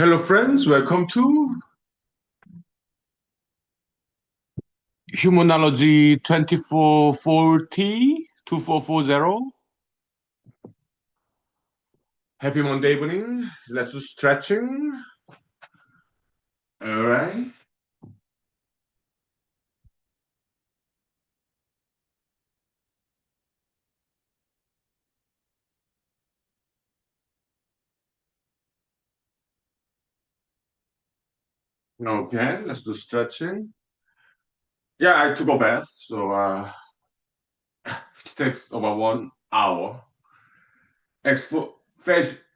Hello, friends. Welcome to humanology 2440. Happy Monday evening. Let's do stretching. All right. Okay, let's do stretching. Yeah, I took a bath, so it takes about 1 hour. Face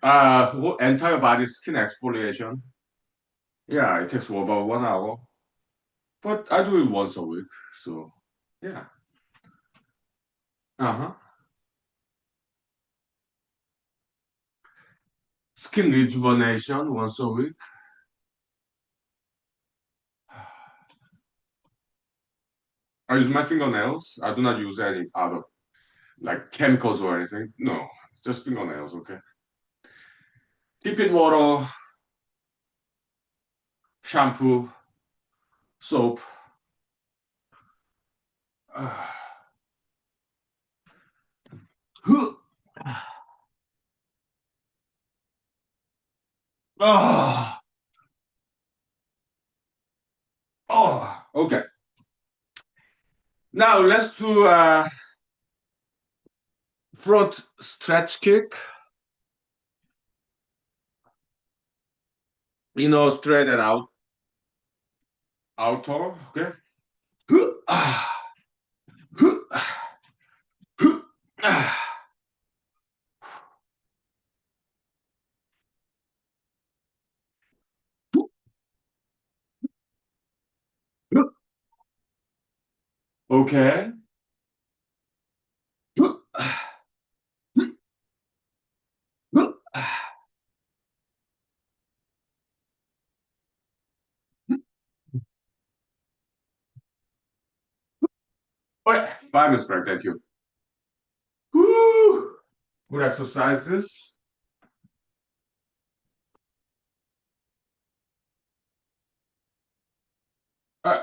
whole entire body skin exfoliation. Yeah, it takes about 1 hour, but I do it once a week. So yeah. Uh-huh. Skin rejuvenation once a week. I use my fingernails. I do not use any other like chemicals or anything. No, just fingernails, okay? Dip in water, shampoo, soap. Oh, okay. Now let's do a front stretch kick. Straight and out, okay? Okay. Wait, 5 minutes break, thank you. Woo! Good exercises. Uh,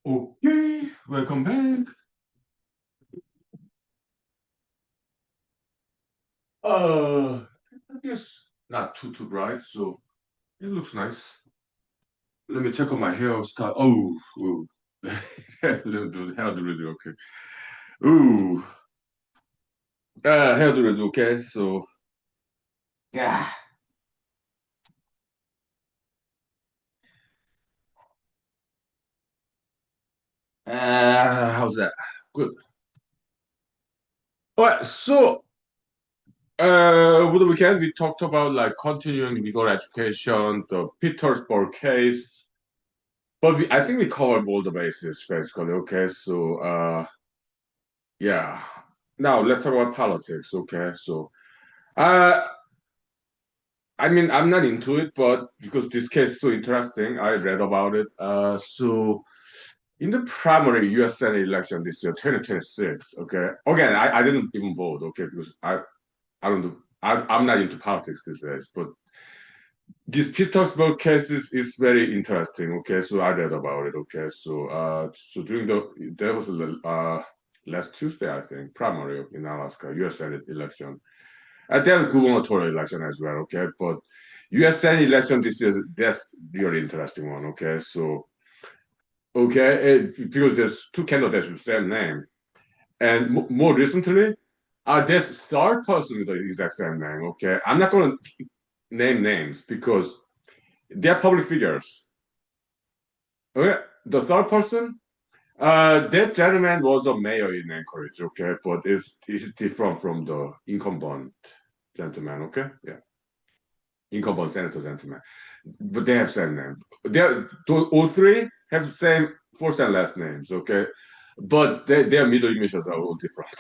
Okay, welcome back. I guess not too bright, so it looks nice. Let me check on my hairstyle. Oh, ooh. Let me do hair do redo. Okay. Ooh, hair do redo. Okay, so yeah. How's that? Good. All right. So, over the weekend we talked about like continuing legal education, the Petersburg case, but I think we covered all the bases basically. Okay, so yeah. Now let's talk about politics. Okay, so uh, I mean, I'm not into it, but because this case is so interesting, I read about it. So in the primary U.S. Senate election this year, 2026. Okay, again, I didn't even vote. Okay, because I don't do I'm not into politics these days, but this Petersburg case is very interesting. Okay, so I read about it. Okay, so so during there was last Tuesday, I think, primary in Alaska, U.S. Senate election. There was gubernatorial election as well. Okay, but U.S. Senate election this year, that's really interesting one. Okay, so okay, because there's two candidates with the same name, and more recently, there's third person with the exact same name. Okay, I'm not going to name names because they're public figures. Okay, the third person, that gentleman was a mayor in Anchorage. Okay, but it's different from the incumbent gentleman. Okay, yeah, incumbent senator gentleman, but they have same name. All three have the same first and last names. Okay, but their middle initials are all different.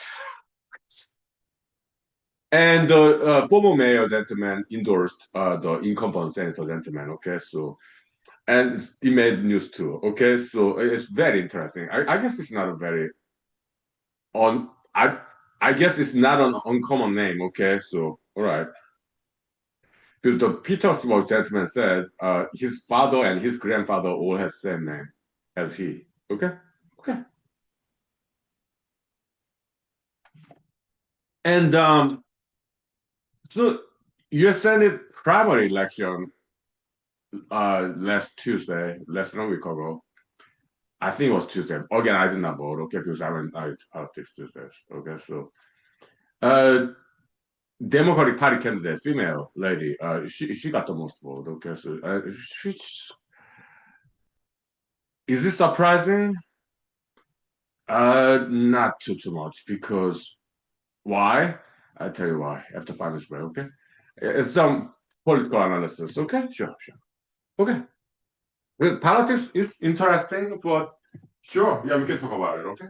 And the former mayor gentleman endorsed the incumbent senator gentleman. Okay, so and it made news too. Okay, so it's very interesting. I guess it's not a very on. I guess it's not an uncommon name. Okay, so all right, because the Petersburg gentleman said his father and his grandfather all have same name as he. Okay, okay, and so U.S. Senate primary election last Tuesday, less than a week ago. I think it was Tuesday. Again, I did not vote. Okay, because I went out politics Tuesdays. Okay, so uh, Democratic Party candidate, female lady, she got the most vote. Okay, so is this surprising? Not too much because why? I'll tell you why after 5 minutes break. Okay, it's some political analysis. Okay, sure. Okay, well, politics is interesting, but sure, yeah, we can talk about it. Okay.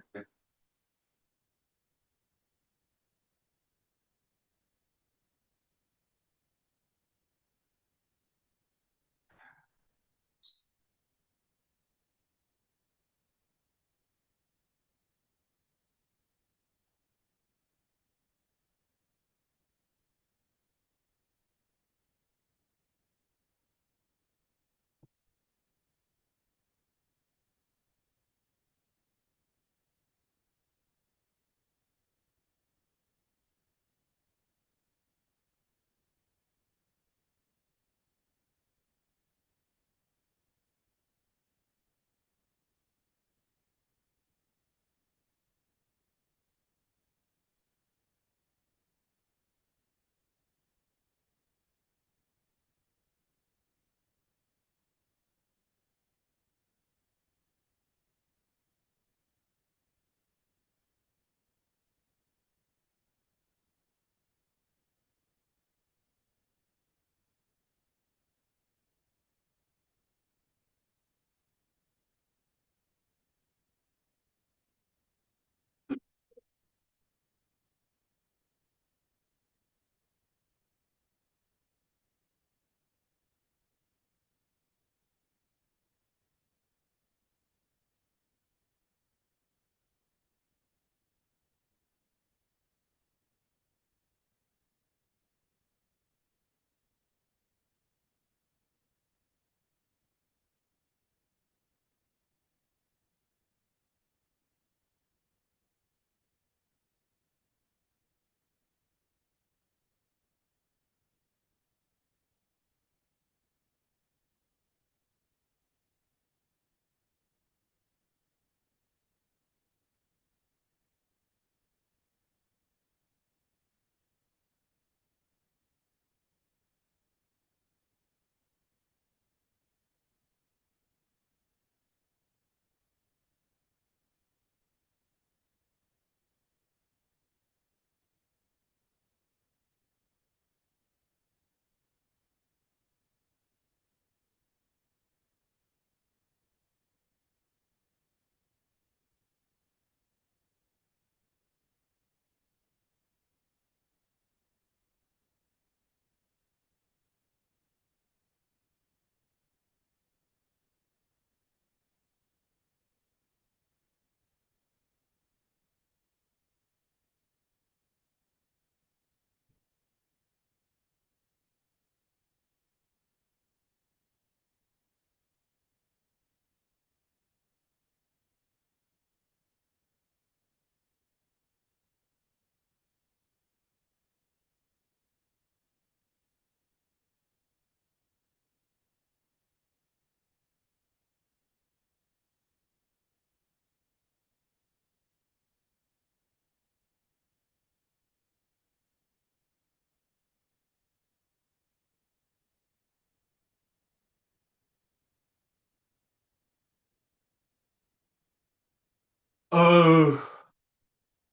Uh,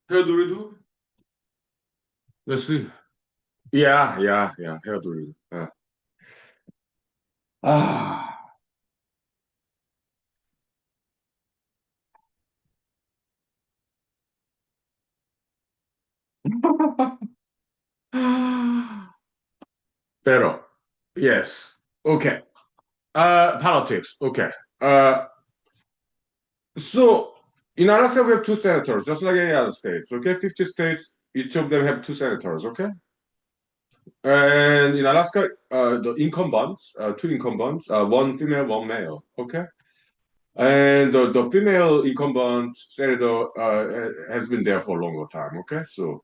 how do we do? Let's see. Yeah. How do we do? Ah. Pero, yes. Okay. Politics. Okay. Uh, so in Alaska we have two senators, just like any other states. Okay, 50 states, each of them have two senators. Okay, and in Alaska, the incumbents, two incumbents, one female, one male. Okay, and the female incumbent senator has been there for a longer time. Okay, so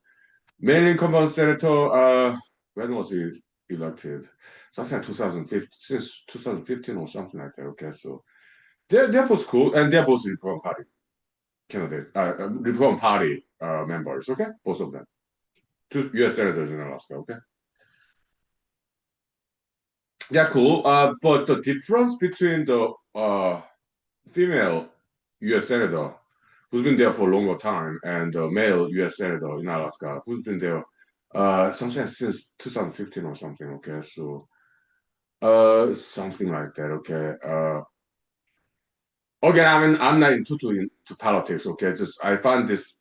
male incumbent senator, when was he elected? Something like 2015, since 2015 or something like that. Okay, so they're both cool, and they're both Republican Party candidate, Republican Party members. Okay, both of them, two U.S. senators in Alaska. Okay, they're cool. But the difference between the female U.S. senator who's been there for a longer time and the male U.S. senator in Alaska who's been there something since 2015 or something. Okay, so something like that. Okay. Again, I mean, I'm not into politics. Okay, just I find this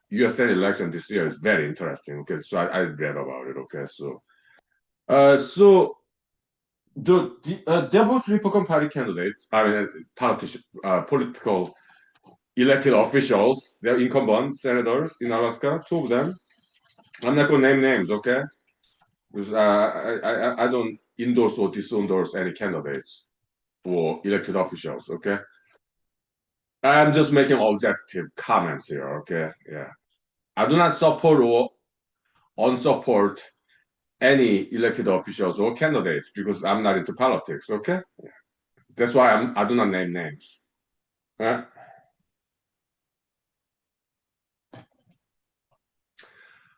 U.S. Senate election this year is very interesting. Okay, so I read about it. Okay, so they're both Republican Party candidates. I mean, politician, political elected officials. They're incumbent senators in Alaska. Two of them. I'm not gonna name names. Okay, because I don't endorse or disendorse any candidates or elected officials. Okay, I'm just making objective comments here. Okay, yeah. I do not support or unsupport any elected officials or candidates because I'm not into politics. Okay, that's why I do not name names. Uh,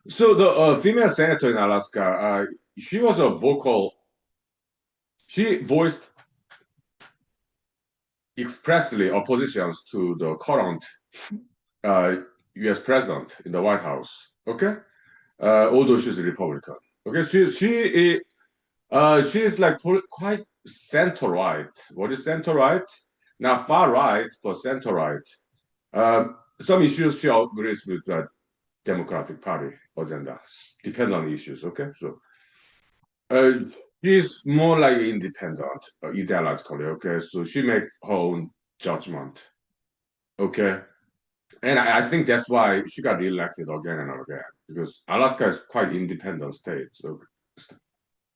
so the female senator in Alaska, she was a vocal. She voiced expressly oppositions to the current uh, U.S. president in the White House. Okay, although she's a Republican. Okay, she is like quite center right. What is center right? Not far right, but center right. Some issues she agrees with the Democratic Party agenda, depend on issues. Okay, so uh, she's more like independent, ideologically. Okay, so she makes her own judgment. Okay, and I think that's why she got reelected again and again because Alaska is quite independent state. So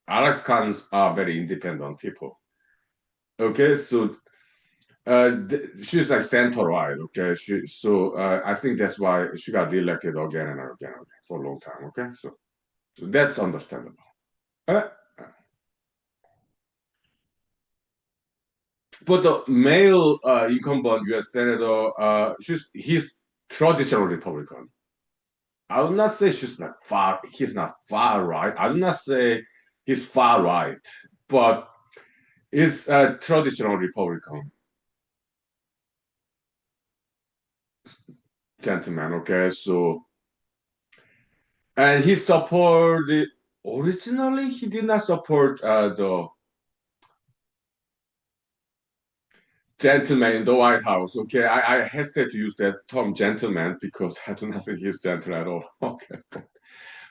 Alaskans are very independent people. Okay, so she's like center right. Okay, I think that's why she got reelected again and again for a long time. Okay, so that's understandable. Uh, but the male incumbent U.S. senator, he's traditional Republican. I would not say she's not far. He's not far right. I would not say he's far right, but he's a traditional Republican gentleman. Okay, so and he supported. Originally, he did not support the gentleman in the White House. Okay, I hesitate to use that term gentleman because I do not think he's gentle at all. Okay,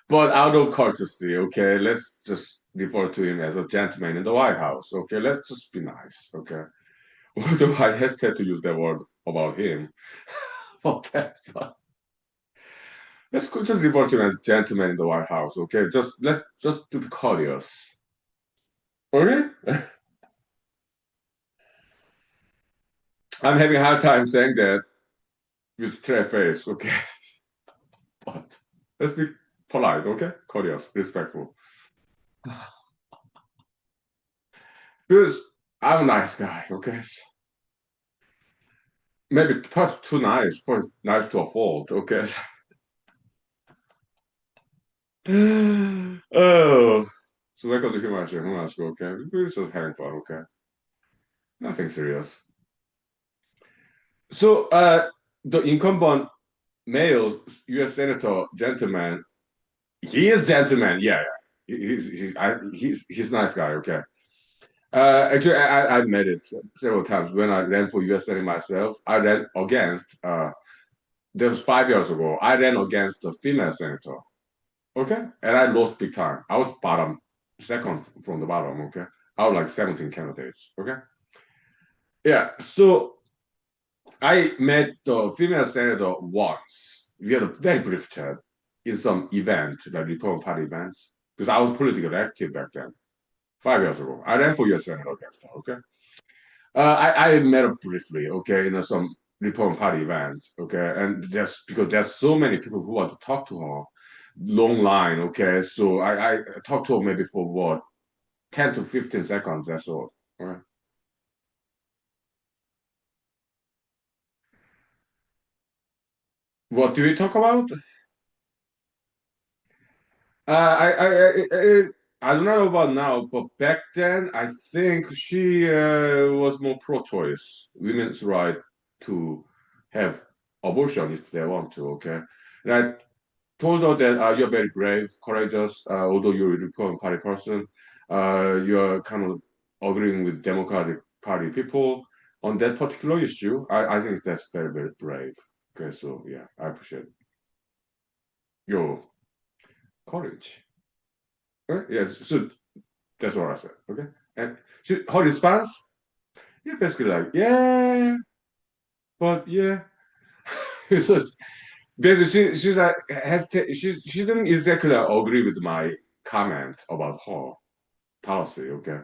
but out of courtesy, okay, let's just refer to him as a gentleman in the White House. Okay, let's just be nice. Okay, although I hesitate to use that word about him. But let's just refer to him as gentleman in the White House. Okay, let's just to be courteous. Okay, I'm having a hard time saying that with straight face. Okay, but let's be polite. Okay, courteous, respectful. Because I'm a nice guy. Okay, maybe perhaps too nice, but nice to a fault. Okay. Oh, so welcome to humanology. Okay, we're just having fun. Okay, nothing serious. So, the incumbent male U.S. Senator gentleman, he is gentleman. Yeah, yeah. He's nice guy. Okay. Actually, I met it several times when I ran for U.S. Senate myself. I ran against. That was 5 years ago. I ran against the female senator. Okay, and I lost big time. I was bottom, second from the bottom. Okay, out of like 17 candidates. Okay, yeah. So I met the female senator once. We had a very brief chat in some event, like Republican Party events, because I was politically active back then, 5 years ago. I ran for U.S. senator against her. Okay, I met her briefly. Okay, in some Republican Party events. Okay, and just because there's so many people who want to talk to her, long line. Okay, so I talked to her maybe for what 10 to 15 seconds. That's all. All right. What do we talk about? I don't know about now, but back then I think she was more pro-choice, women's right to have abortion if they want to. Okay, and I told her that you're very brave, courageous, although you're a Republican Party person, you're kind of agreeing with Democratic Party people on that particular issue. I think that's very, very brave. Okay, so yeah, I appreciate your courage. Okay? Yes, so that's what I said. Okay, and her response, yeah, basically like, yeah, but yeah. So basically, she's like she didn't exactly agree with my comment about her policy. Okay,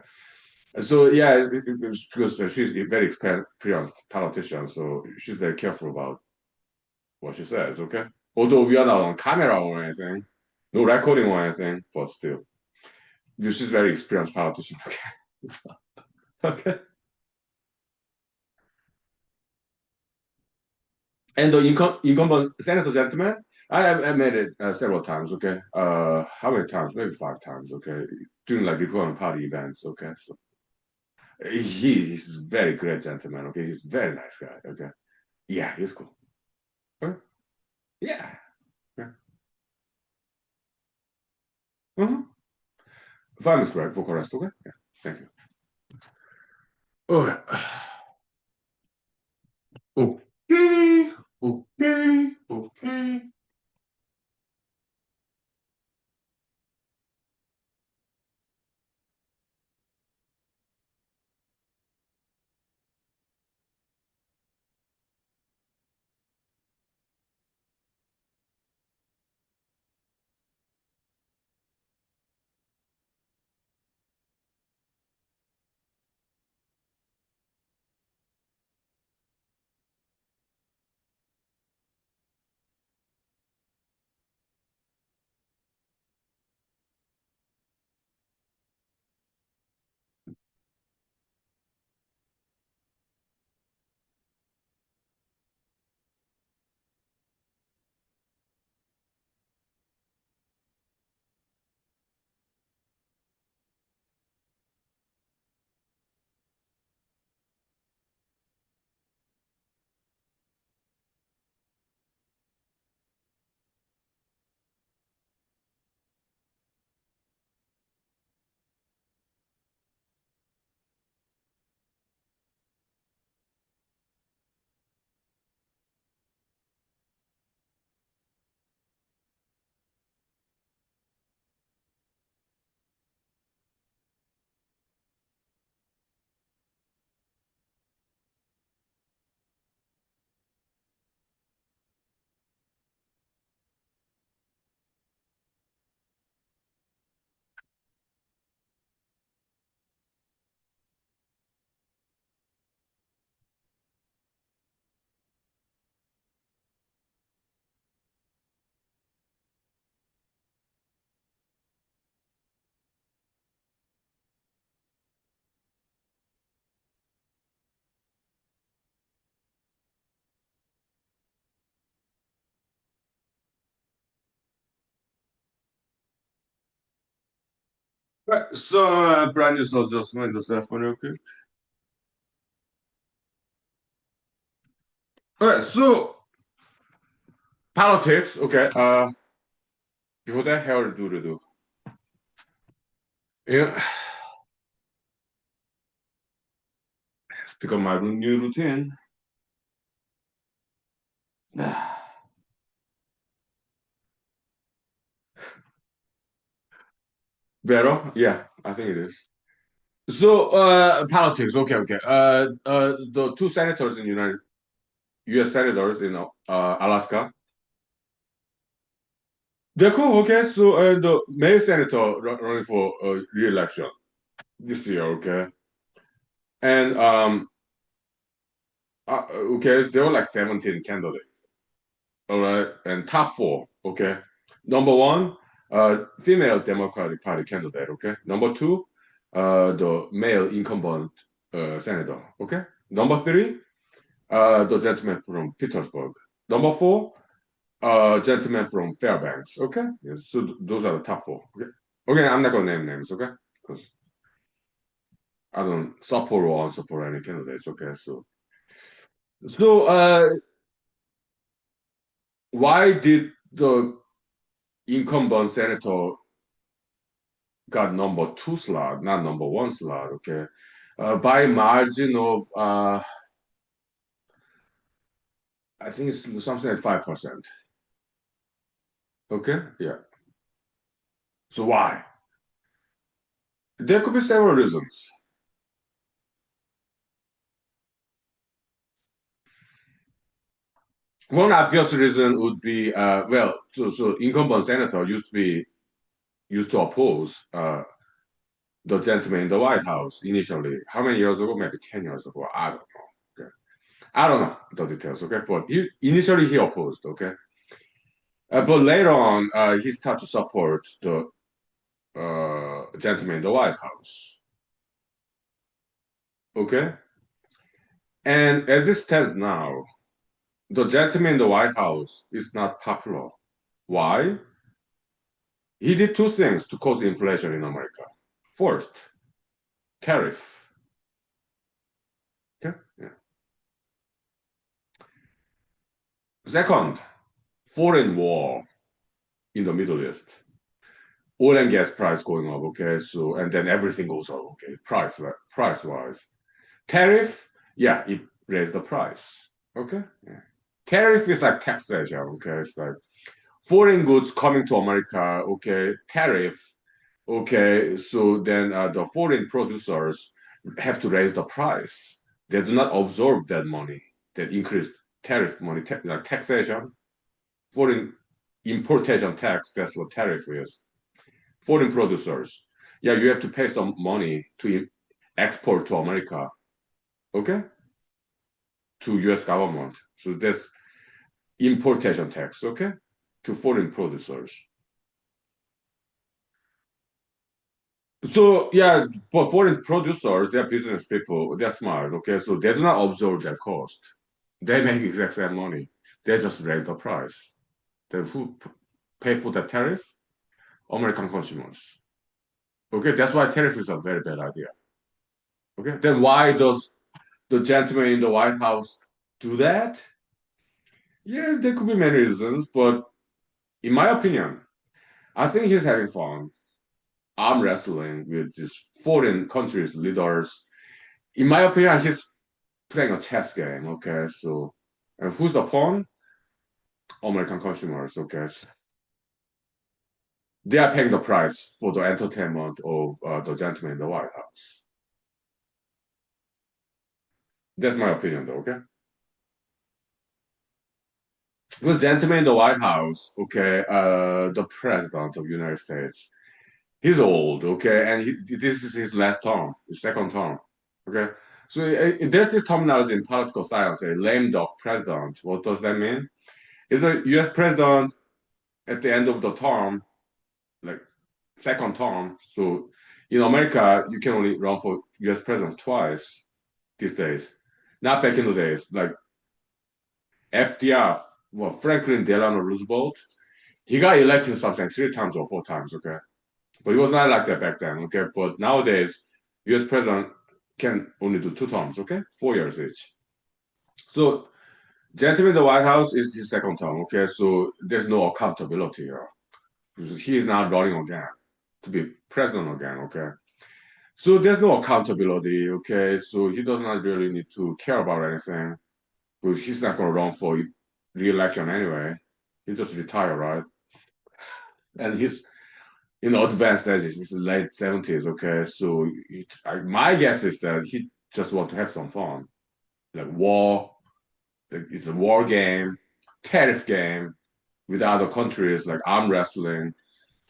so yeah, it's because she's a very experienced politician, so she's very careful about what she says. Okay, although we are not on camera or anything, no recording or anything, but still, she's a very experienced politician. Okay, okay. And the incumbent senator gentleman, I met it several times. Okay, how many times? Maybe 5 times. Okay, during like Republican Party events. Okay, so he's very great gentleman. Okay, he's very nice guy. Okay, yeah, he's cool. Okay? Yeah. Yeah. Uh-huh. Fine is correct. Vocal rest. Okay. Yeah. Thank you. Okay. Okay. Okay. Okay. Right. So, brand new slots just mind the cell phone real quick. All right. So, Politics, okay. Before that, hair do. Yeah, it's become my new routine. Better? Yeah, I think it is. So, politics. Okay. The two senators in United U.S. senators in Alaska. They're cool. Okay, so the male senator running for re-election this year. Okay, and okay, there were like 17 candidates. All right, and top four. Okay, number one, female Democratic Party candidate. Okay, number two, the male incumbent senator. Okay, number three, the gentleman from Petersburg. Number four, gentleman from Fairbanks. Okay, yes, so those are the top four. Okay, okay, I'm not gonna name names. Okay, because I don't support or unsupport any candidates. Okay, so why did the incumbent senator got number two slot, not number one slot? Okay, by margin of I think it's something like 5%. Okay, yeah. So why? There could be several reasons. One obvious reason would be well, so incumbent senator used to oppose the gentleman in the White House initially. How many years ago? Maybe 10 years ago. I don't know. Okay. I don't know the details. Okay. But initially he opposed. Okay. But later on, he started to support the gentleman in the White House. Okay. And as it stands now, the gentleman in the White House is not popular. Why? He did two things to cause inflation in America. First, tariff. Okay. Yeah. Second, foreign war in the Middle East. Oil and gas price going up, okay, so and then everything goes up, okay, price wise. Tariff, yeah, it raised the price, okay. Yeah. Tariff is like taxation, okay. It's like foreign goods coming to America, okay. Tariff, okay. So then the foreign producers have to raise the price. They do not absorb that money, that increased tariff money, like taxation, foreign importation tax. That's what tariff is. Foreign producers, yeah, you have to pay some money to export to America, okay, to U.S. government. So that's importation tax, okay, to foreign producers. So yeah, for foreign producers, they're business people, they're smart, okay, so they do not absorb their cost. They make exact same money. They just raise the price. Then who pay for the tariff? American consumers. Okay, that's why tariff is a very bad idea. Okay, then why does the gentleman in the White House do that? Yeah, there could be many reasons, but in my opinion, I think he's having fun arm wrestling with these foreign countries' leaders. In my opinion, he's playing a chess game. Okay, so and who's the pawn? American consumers. Okay, they are paying the price for the entertainment of the gentleman in the White House. That's my opinion, though. Okay, because gentleman in the White House, okay, the president of the United States, he's old, okay, and this is his last term, his second term, okay. So there's this terminology in political science, a lame duck president. What does that mean? Is a U.S. president at the end of the term, like second term. So in America, you can only run for U.S. president twice these days. Not back in the days, like FDR, well, Franklin Delano Roosevelt, he got elected something three times or four times, okay. But it was not like that back then, okay? But nowadays, US president can only do two terms, okay? 4 years each. So gentleman in the White House is his second term. Okay, so there's no accountability here. He is not running again to be president again. Okay, so there's no accountability. Okay, so he does not really need to care about anything because he's not going to run for re-election anyway. He just retire, right? And he's advanced ages. He's late 70s. Okay, so my guess is that he just want to have some fun, like war. It's a war game, tariff game with other countries, like arm wrestling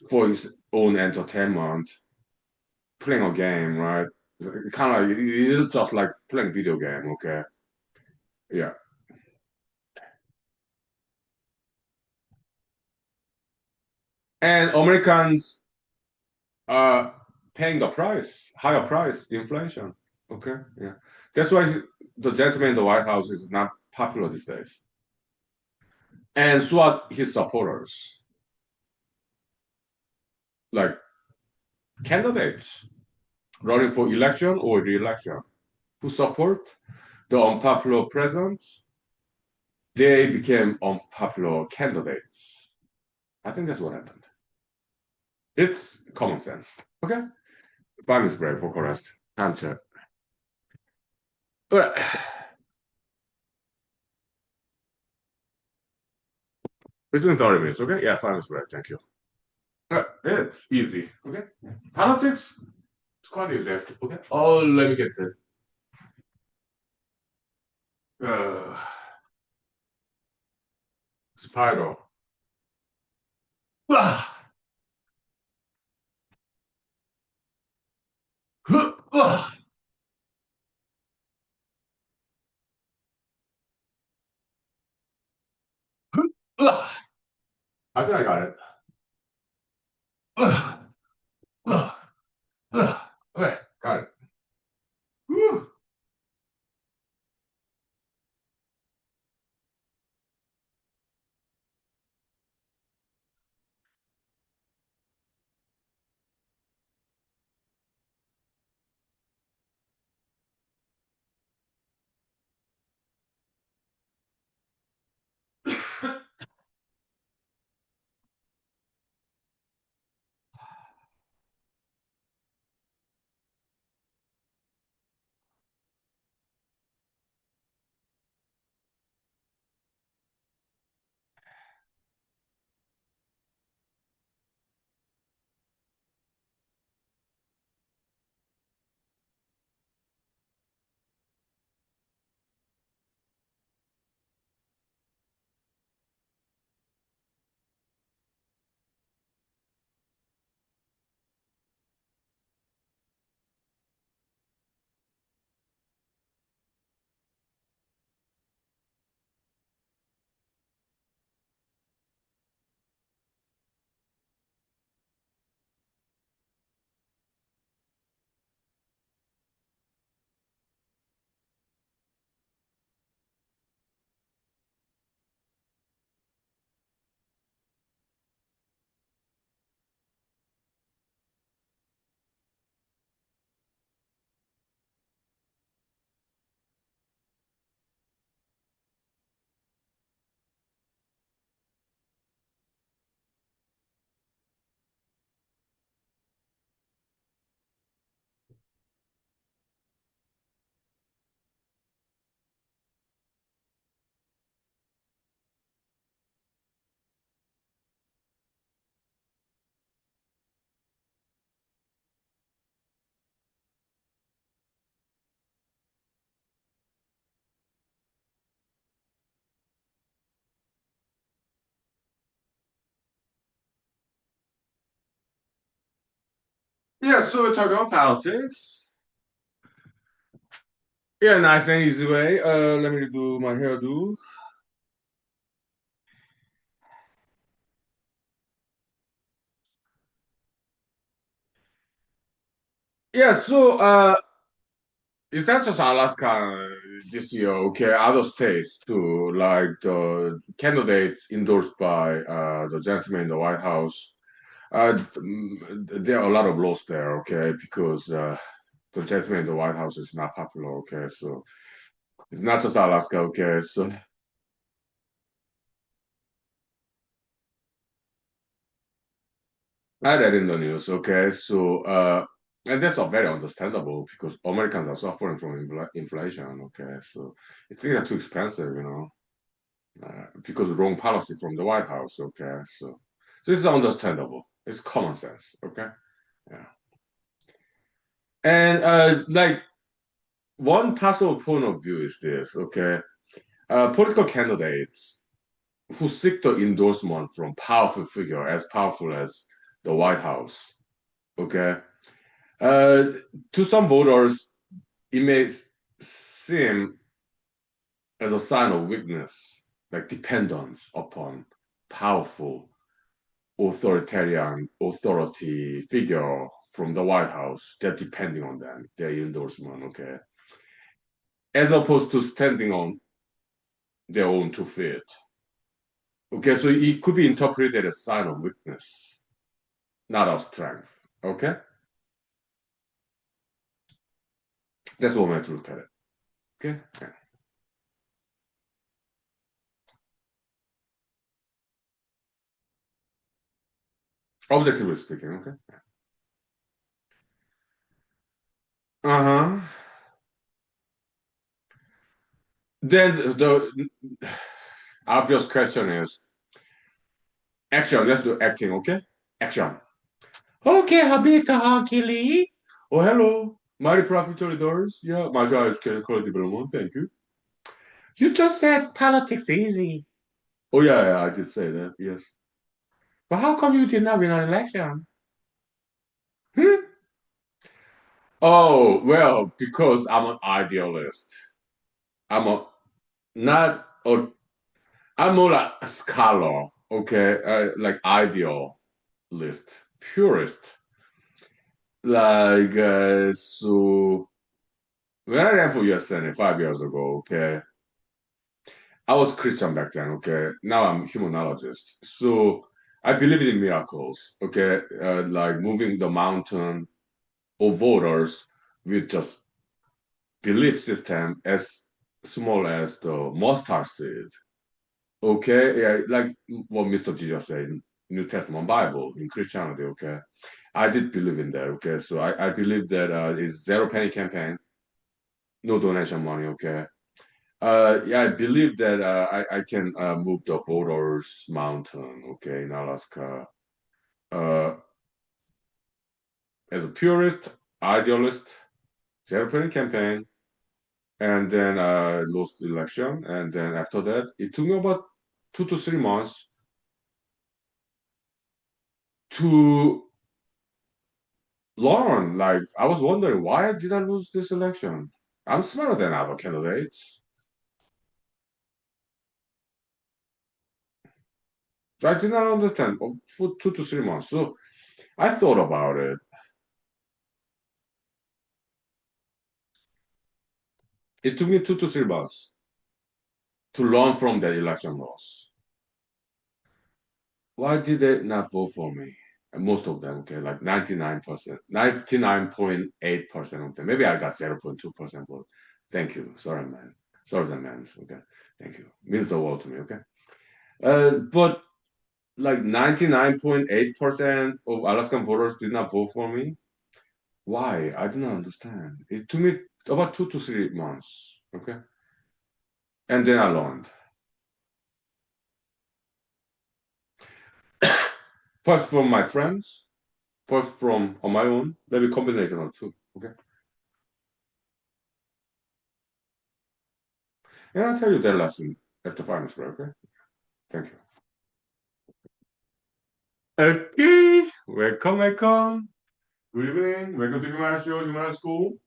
for his own entertainment, playing a game, right? Kind of like it's just like playing video game. Okay, yeah. And Americans are paying the price, higher price, inflation. Okay, yeah. That's why the gentleman in the White House is not popular these days. And so are his supporters, like candidates running for election or re-election, who support the unpopular presidents. They became unpopular candidates. I think that's what happened. It's common sense. Okay? 5 minutes break for correct answer. All right. It's been 30 minutes, okay? Yeah, 5 minutes break. Thank you. It's easy, okay? Politics, it's quite easy, okay? Oh, let me get the uh, spiral. Ah, ah, ah. I think I got it. Ah, ah, ah. Okay, got it. Whew. Yeah, so we're talking about politics. Yeah, nice and easy way. Let me do my hairdo. Yeah, so is that just Alaska this year? Okay, other states too, like the candidates endorsed by the gentleman in the White House. There are a lot of laws there, okay, because the gentleman in the White House is not popular, okay, so it's not just Alaska, okay, so I read in the news, okay, so and that's all very understandable because Americans are suffering from inflation, okay, so things are too expensive, because of wrong policy from the White House, okay, so this is understandable. It's common sense, okay, yeah, and like one possible point of view is this, okay, political candidates who seek the endorsement from powerful figure as powerful as the White House, okay. Uh, to some voters, it may seem as a sign of weakness, like dependence upon powerful authoritarian authority figure from the White House. They're depending on them, their endorsement, okay, as opposed to standing on their own 2 feet. Okay, so it could be interpreted as a sign of weakness, not of strength. Okay, that's one way to look at it. Okay, yeah. Objectively speaking. Okay. Uh huh. Then the obvious question is action. Let's do acting. Okay, action. Okay, Mr. Honky Lee. Oh, hello. Mighty Profitable Doors. Yeah, my job is quality development. Thank you. You just said politics easy. Oh, yeah, yeah, I did say that. Yes. But how come you did not win an election? Hmm? Oh, well, because I'm an idealist. I'm a not a I'm more like a scholar, okay, like idealist, purist. So when I ran for US Senate 5 years ago, okay, I was Christian back then, okay. Now I'm humanologist, so I believe in miracles, okay, like moving the mountain of voters with just belief system as small as the mustard seed. Okay, yeah, like what Mr. Jesus said in New Testament Bible in Christianity. Okay, I did believe in that. Okay, so I believe that it's zero penny campaign, no donation money. Okay, yeah, I believe that I can move the voters mountain. Okay, in Alaska, uh, as a purist, idealist, zero penny campaign, and then lost the election, and then after that, it took me about 2 to 3 months to Lauren, like I was wondering why did I lose this election? I'm smarter than other candidates. So I did not understand for 2 to 3 months. So I thought about it. It took me 2 to 3 months to learn from the election loss. Why did they not vote for me? And most of them, okay, like 99%, 99.8% of them. Maybe I got 0.2% vote. Thank you. Sorry, man. Sorry, man. Okay. Thank you. Means the world to me, okay? But like 99.8% of Alaskan voters did not vote for me. Why? I do not understand. It took me about 2 to 3 months. Okay. And then I learned. First from my friends, first from on my own, maybe combination of two. Okay. And I'll tell you that lesson after finance break, okay? Thank you. Okay. Welcome, welcome. Good evening. Welcome to Human Show, Human School.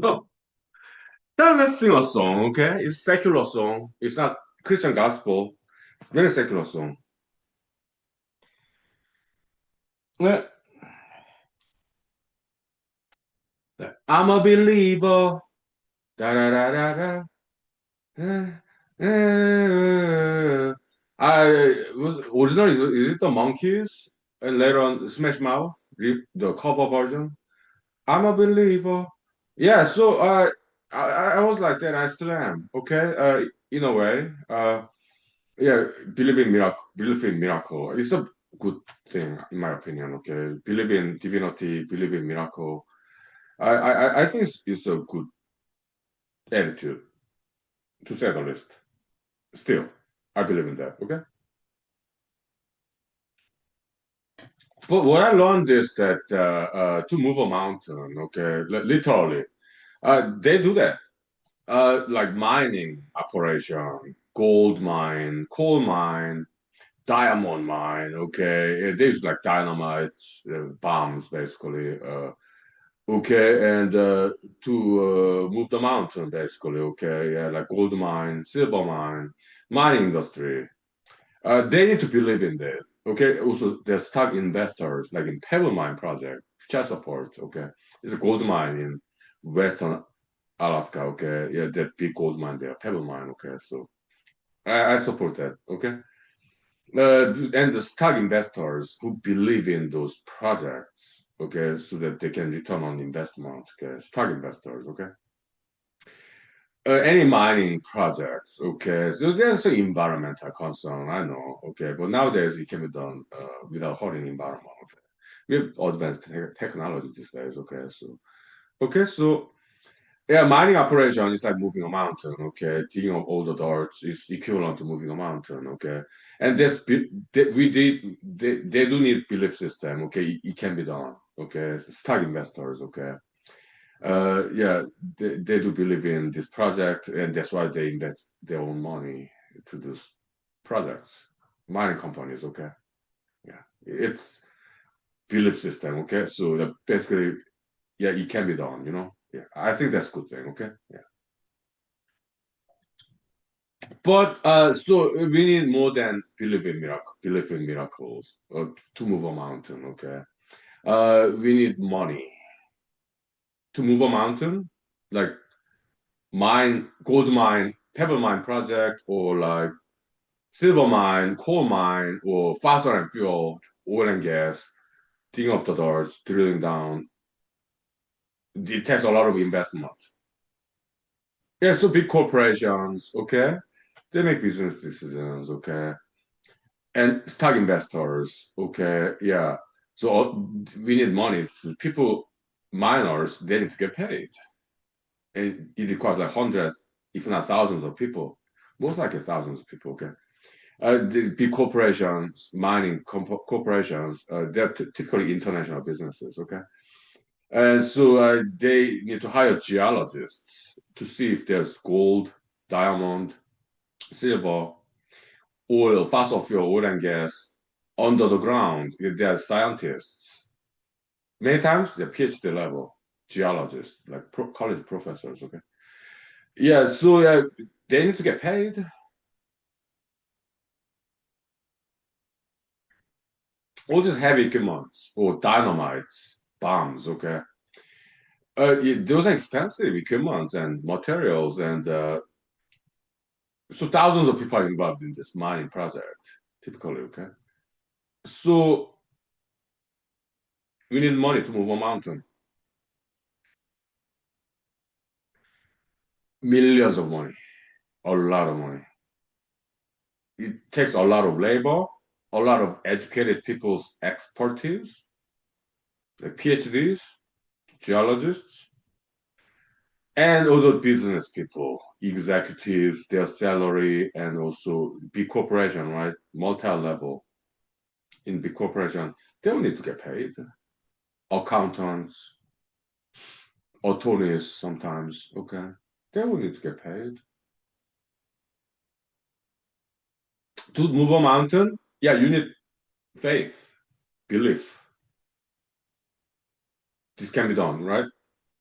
So then let's sing a song, okay? It's secular song. It's not Christian gospel. It's very secular song. Yeah. I'm a believer. Da da da da da. I was original is it the Monkeys and later on Smash Mouth the cover version. I'm a believer. Yeah, so I was like that. I still am. Okay, in a way. Yeah, believe in miracle. It's a good thing in my opinion. Okay, believe in divinity, believe in miracle. I think it's a good attitude to say the least. Still, I believe in that. Okay. But what I learned is that to move a mountain, okay, literally, they do that. Like mining operation, gold mine, coal mine, diamond mine, okay. There's like dynamite bombs, basically. Okay, and to move the mountain, basically, okay. Yeah, like gold mine, silver mine, mining industry. They need to believe in that. Okay. Also, there's stock investors like in Pebble Mine project, which I support. Okay, it's a gold mine in Western Alaska. Okay, yeah, that big gold mine there, Pebble Mine. Okay, so I support that. Okay, and the stock investors who believe in those projects. Okay, so that they can return on investment. Okay, stock investors. Okay, any mining projects, okay, so there's an environmental concern, I know, okay, but nowadays it can be done without hurting environment. Okay? We have advanced technology these days, okay, so yeah, mining operation is like moving a mountain, okay, digging up all the dirt is equivalent to moving a mountain, okay, and they do need belief system, okay, it can be done, okay, stock investors, okay, yeah, they do believe in this project, and that's why they invest their own money to those projects. Mining companies, okay, yeah, it's belief system, okay. So basically, yeah, it can be done, Yeah, I think that's a good thing, okay. Yeah, but so we need more than believe in miracles to move a mountain, okay. We need money to move a mountain, like mine, gold mine, pebble mine project, or like silver mine, coal mine, or fossil and fuel, oil and gas, digging up the dirt, drilling down. It takes a lot of investment. Yeah, so big corporations, okay, they make business decisions, okay, and stock investors, okay, yeah. So we need money. People, miners, they need to get paid, and it requires like hundreds, if not thousands of people, most likely thousands of people, okay. The big corporations, mining corporations, they're typically international businesses, okay? And so they need to hire geologists to see if there's gold, diamond, silver, oil, fossil fuel, oil and gas under the ground. They're scientists. Many times they're PhD level geologists, like college professors, okay? Yeah, so they need to get paid. All these heavy equipment or dynamites, bombs, okay? Those are expensive equipment and materials, and so thousands of people are involved in this mining project, typically, okay? So we need money to move a mountain, millions of money, a lot of money. It takes a lot of labor, a lot of educated people's expertise, like PhDs, geologists, and other business people, executives, their salary, and also big corporation, right? Multi-level in big corporation, they will need to get paid. Accountants, attorneys sometimes, okay? They will need to get paid. To move a mountain, yeah, you need faith, belief. This can be done, right?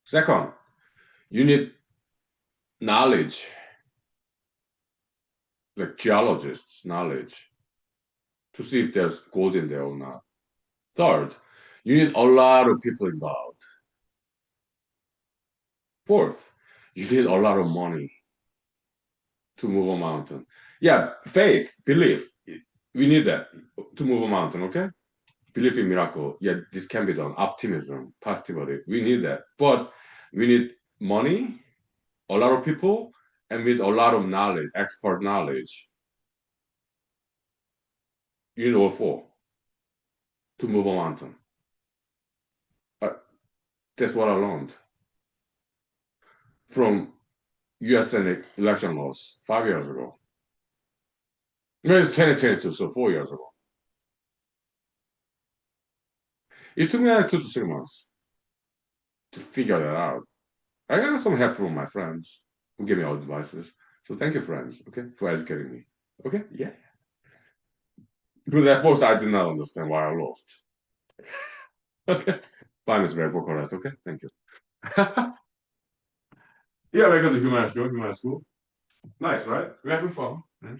Second, You need knowledge, like geologists' knowledge, to see if there's gold in there or not. Third, you need a lot of people involved. Fourth, you need a lot of money to move a mountain. Yeah, faith, belief. We need that to move a mountain, okay? Belief in miracle. Yeah, this can be done. Optimism, positivity. We need that. But we need money, a lot of people, and with a lot of knowledge, expert knowledge. You need all four to move a mountain. Uh, that's what I learned from US Senate election laws 5 years ago. No, it's 2022, so 4 years ago. It took me like 2 to 3 months to figure that out. I got some help from my friends who gave me all advices. So thank you, friends, okay, for educating me. Okay, yeah. Because at first I did not understand why I lost. Okay. Fine, Mr. Red Correct. Okay, thank you. Yeah, I go to human school. Nice, right? We're having fun. Yeah.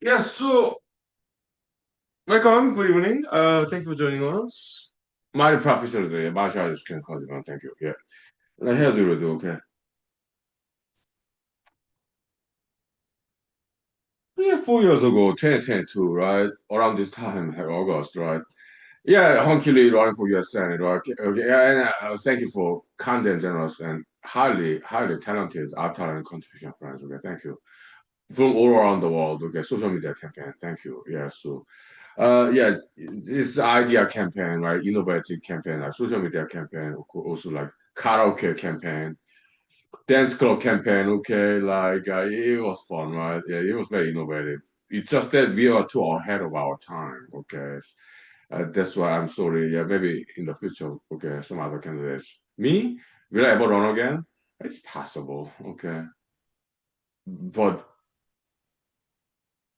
Yes, so welcome, good evening. Thank you for joining us. 많이 프로페셔널들, 마샤 주스캔 thank you. Yeah. 나 헤어드려도 okay. Yeah, 4 years ago, 2022, right? Around this time, like August, right? Yeah, hunkyly running for US Senate, right? Okay, yeah, and thank you for kind and generous and highly talented art and contribution friends. Okay, thank you. From all around the world, okay, social media campaign, thank you. Yeah, so yeah, it's the idea campaign, right? Innovative campaign, like social media campaign, also like karaoke campaign, dance club campaign. Okay, like it was fun, right? Yeah, it was very innovative. It's just that we are too ahead of our time. Okay, that's why I'm sorry. Yeah, maybe in the future, okay, some other candidates. Me, will I ever run again? It's possible. Okay, but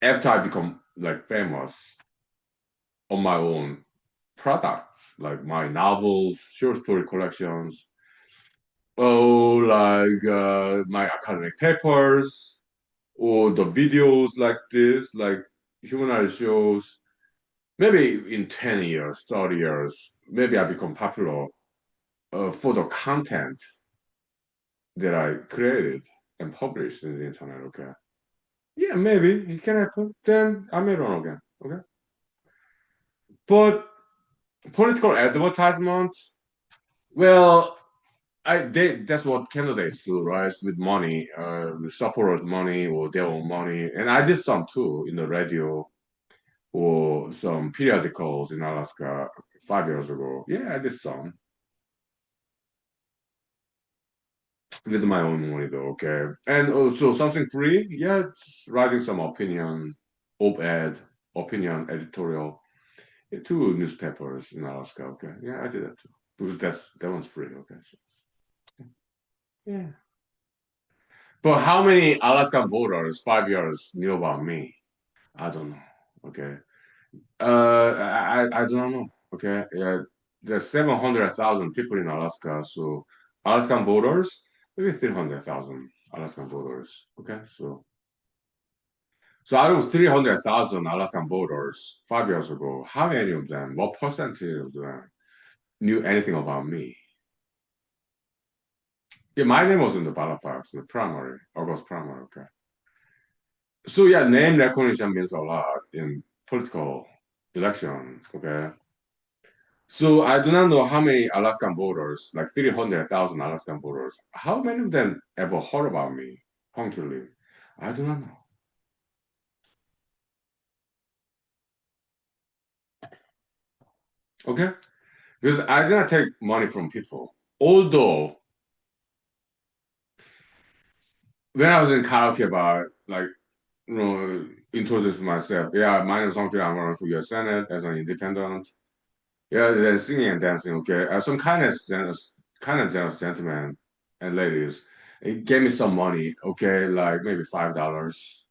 after I become like famous on my own products, like my novels, short story collections. Oh, like my academic papers or the videos like this, like humanized shows. Maybe in 10 years, 30 years, maybe I become popular for the content that I created and published in the internet. Okay. Yeah, maybe it can happen. Then I may run again. Okay. But political advertisement, well, that's what candidates do, right? With money, with support money or their own money. And I did some too in the radio or some periodicals in Alaska 5 years ago. Yeah, I did some with my own money though, okay. And also something free, yeah, just writing some op-ed, opinion editorial to newspapers in Alaska, okay. Yeah, I did that too. Because that one's free, okay. So, yeah. But how many Alaskan voters 5 years knew about me? I don't know. Okay. I don't know. Okay. Yeah. There's 700,000 people in Alaska, so Alaskan voters, maybe 300,000 Alaskan voters. Okay. So out of 300,000 Alaskan voters 5 years ago, how many of them, what percentage of them knew anything about me? Yeah, my name was in the ballot box in the primary, August primary. Okay. So yeah, name recognition means a lot in political elections. Okay. So I do not know how many Alaskan voters, like 300,000 Alaskan voters, how many of them ever heard about me punctually? I do not know. Okay. Because I did not take money from people. Although when I was in karaoke bar, like, introduce myself. Yeah, my name is Song I'm running for U.S. Senate as an independent. Yeah, then singing and dancing. Okay, some kind of generous gentlemen and ladies, it gave me some money. Okay, like maybe $5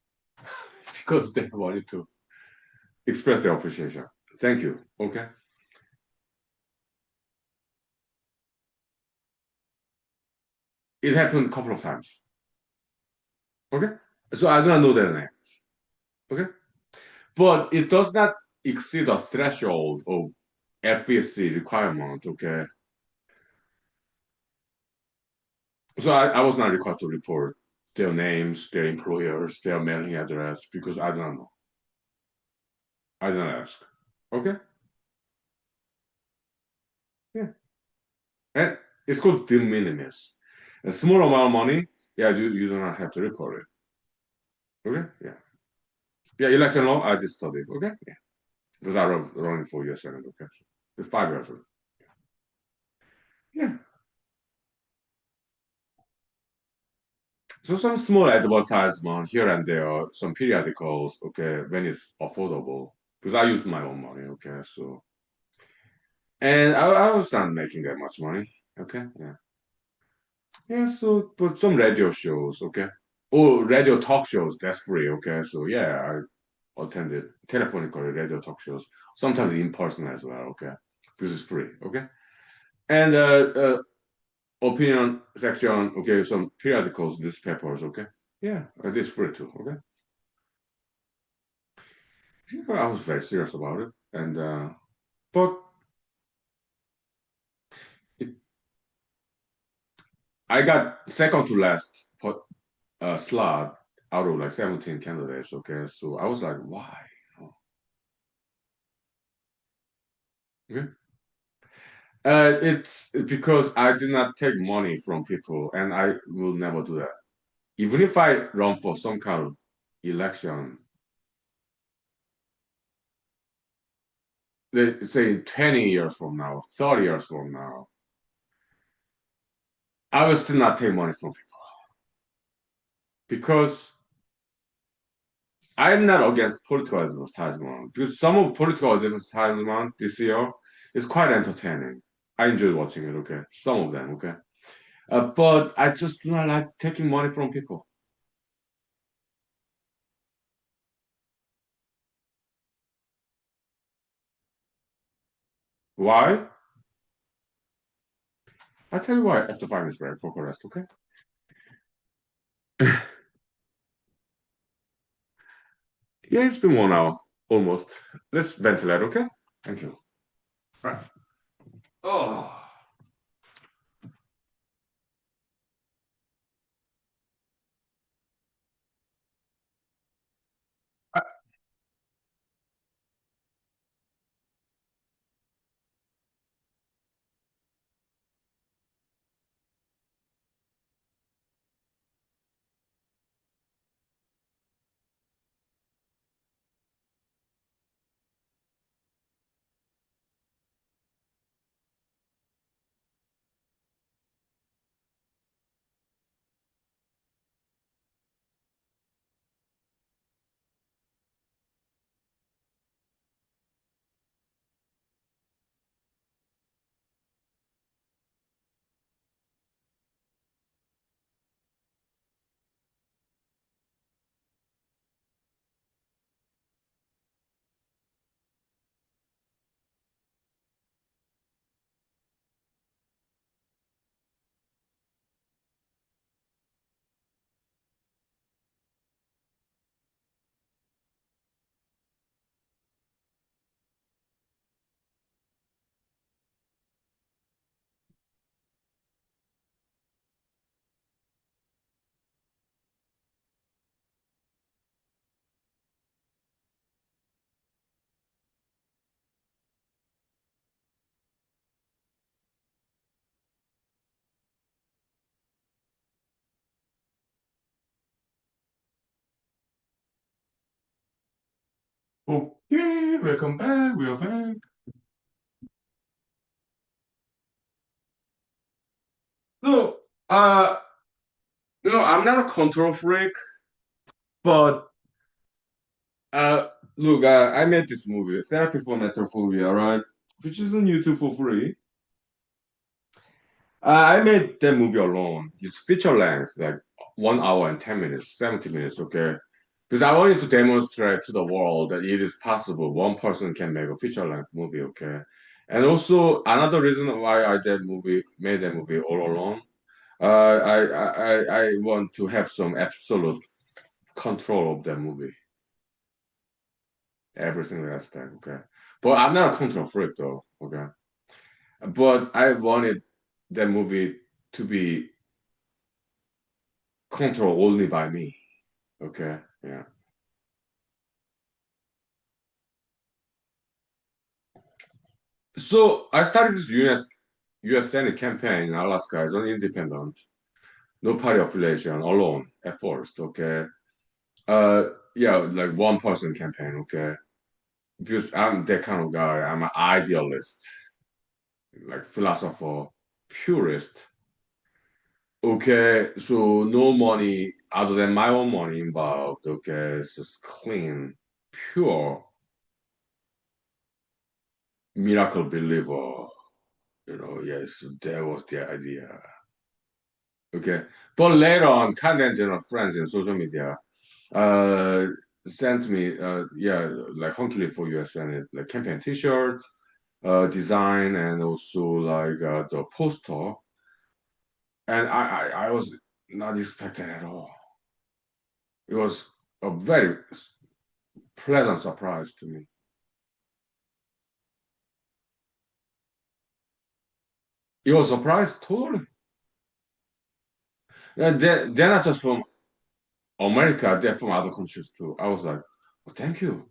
because they wanted to express their appreciation. Thank you. Okay, it happened a couple of times. Okay, so I do not know their name. Okay, but it does not exceed the threshold of FEC requirement. Okay, so I was not required to report their names, their employers, their mailing address because I don't know. I didn't ask. Okay, yeah, and it's called de minimis. A small amount of money, yeah, you do not have to report it. Okay, yeah, yeah. Election law, I just studied. Okay, yeah, because I was running for U.S. Senate. Okay, so 5 years ago. Yeah, so some small advertisement here and there, some periodicals. Okay, when it's affordable, because I use my own money. Okay, so and I was not making that much money. Okay, yeah. Yeah, so but some radio shows, okay. Oh, radio talk shows, that's free, okay. So yeah, I attended telephonically radio talk shows, sometimes in person as well, okay. Because it's free, okay. And opinion section, okay, some periodicals, newspapers, okay. Yeah, it is free too, okay. Yeah, I was very serious about it, and but it, I got second to last slot out of like 17 candidates, okay. So I was like, why? Okay. It's because I did not take money from people, and I will never do that. Even if I run for some kind of election, let's say 20 years from now, 30 years from now, I will still not take money from people because I'm not against political advertisement. Because some of political advertisement this year is quite entertaining. I enjoy watching it, okay? Some of them, okay? But I just do not like taking money from people. Why? I'll tell you why after 5 minutes break for rest, okay? Yeah, it's been 1 hour, almost. Let's ventilate, okay? Thank you. Right. Oh. Okay, welcome back. We are back. So, uh, I'm not a control freak, but uh, look, I made this movie, Therapy for Metaphobia, right? Which is on YouTube for free. I made that movie alone. It's feature length, like 1 hour and 10 minutes, 70 minutes, okay? Because I wanted to demonstrate to the world that it is possible one person can make a feature length movie, okay? And also another reason why made that movie all alone. I want to have some absolute control of that movie, every single aspect, okay? But I'm not a control freak though, okay? But I wanted that movie to be controlled only by me, okay? Yeah. So I started this US Senate campaign in Alaska as an independent, no party affiliation, alone at first, okay? Uh, yeah, like one person campaign, okay? Because I'm that kind of guy. I'm an idealist, like philosopher, purist. Okay, so no money other than my own money involved. Okay, it's just clean, pure miracle believer. Yes, that was the idea. Okay, but later on, contingent of friends in social media uh sent me yeah, like hunky for US Senate like campaign T-shirt design and also like the poster, and I was not expecting at all. It was a very pleasant surprise to me. It was a surprise totally. And they're not just from America; they're from other countries too. I was like, oh, thank you.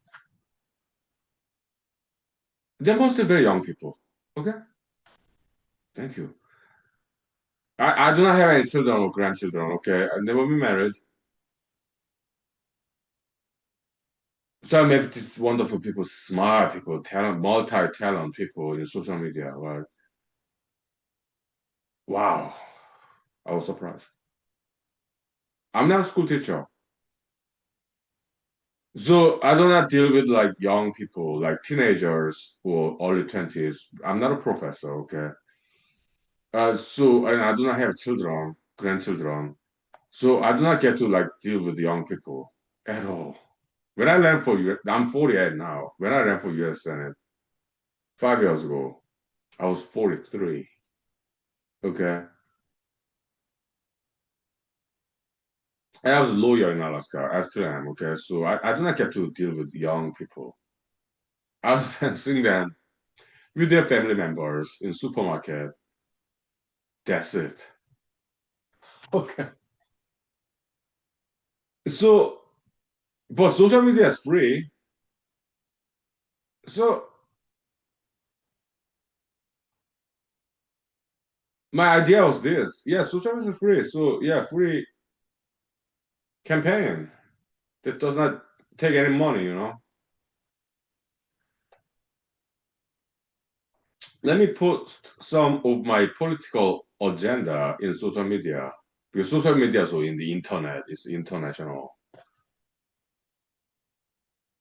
They're mostly very young people. Okay, thank you. I do not have any children or grandchildren. Okay, I've never been married. So I met these wonderful people, smart people, talent, multi-talent people in social media. Like, wow, I was surprised. I'm not a school teacher, so I do not deal with like young people, like teenagers or early 20s. I'm not a professor, okay? So and I do not have children, grandchildren, so I do not get to like deal with young people at all. When I ran for I'm 48 now. When I ran for U.S. Senate 5 years ago, I was 43. Okay. And I was a lawyer in Alaska. I still am. Okay. So I do not get to deal with young people. I was seeing them with their family members in supermarket. That's it. Okay. So, but social media is free. So my idea was this. Yeah, social media is free. So yeah, free campaign that does not take any money. Let me put some of my political agenda in social media because social media so in the internet is international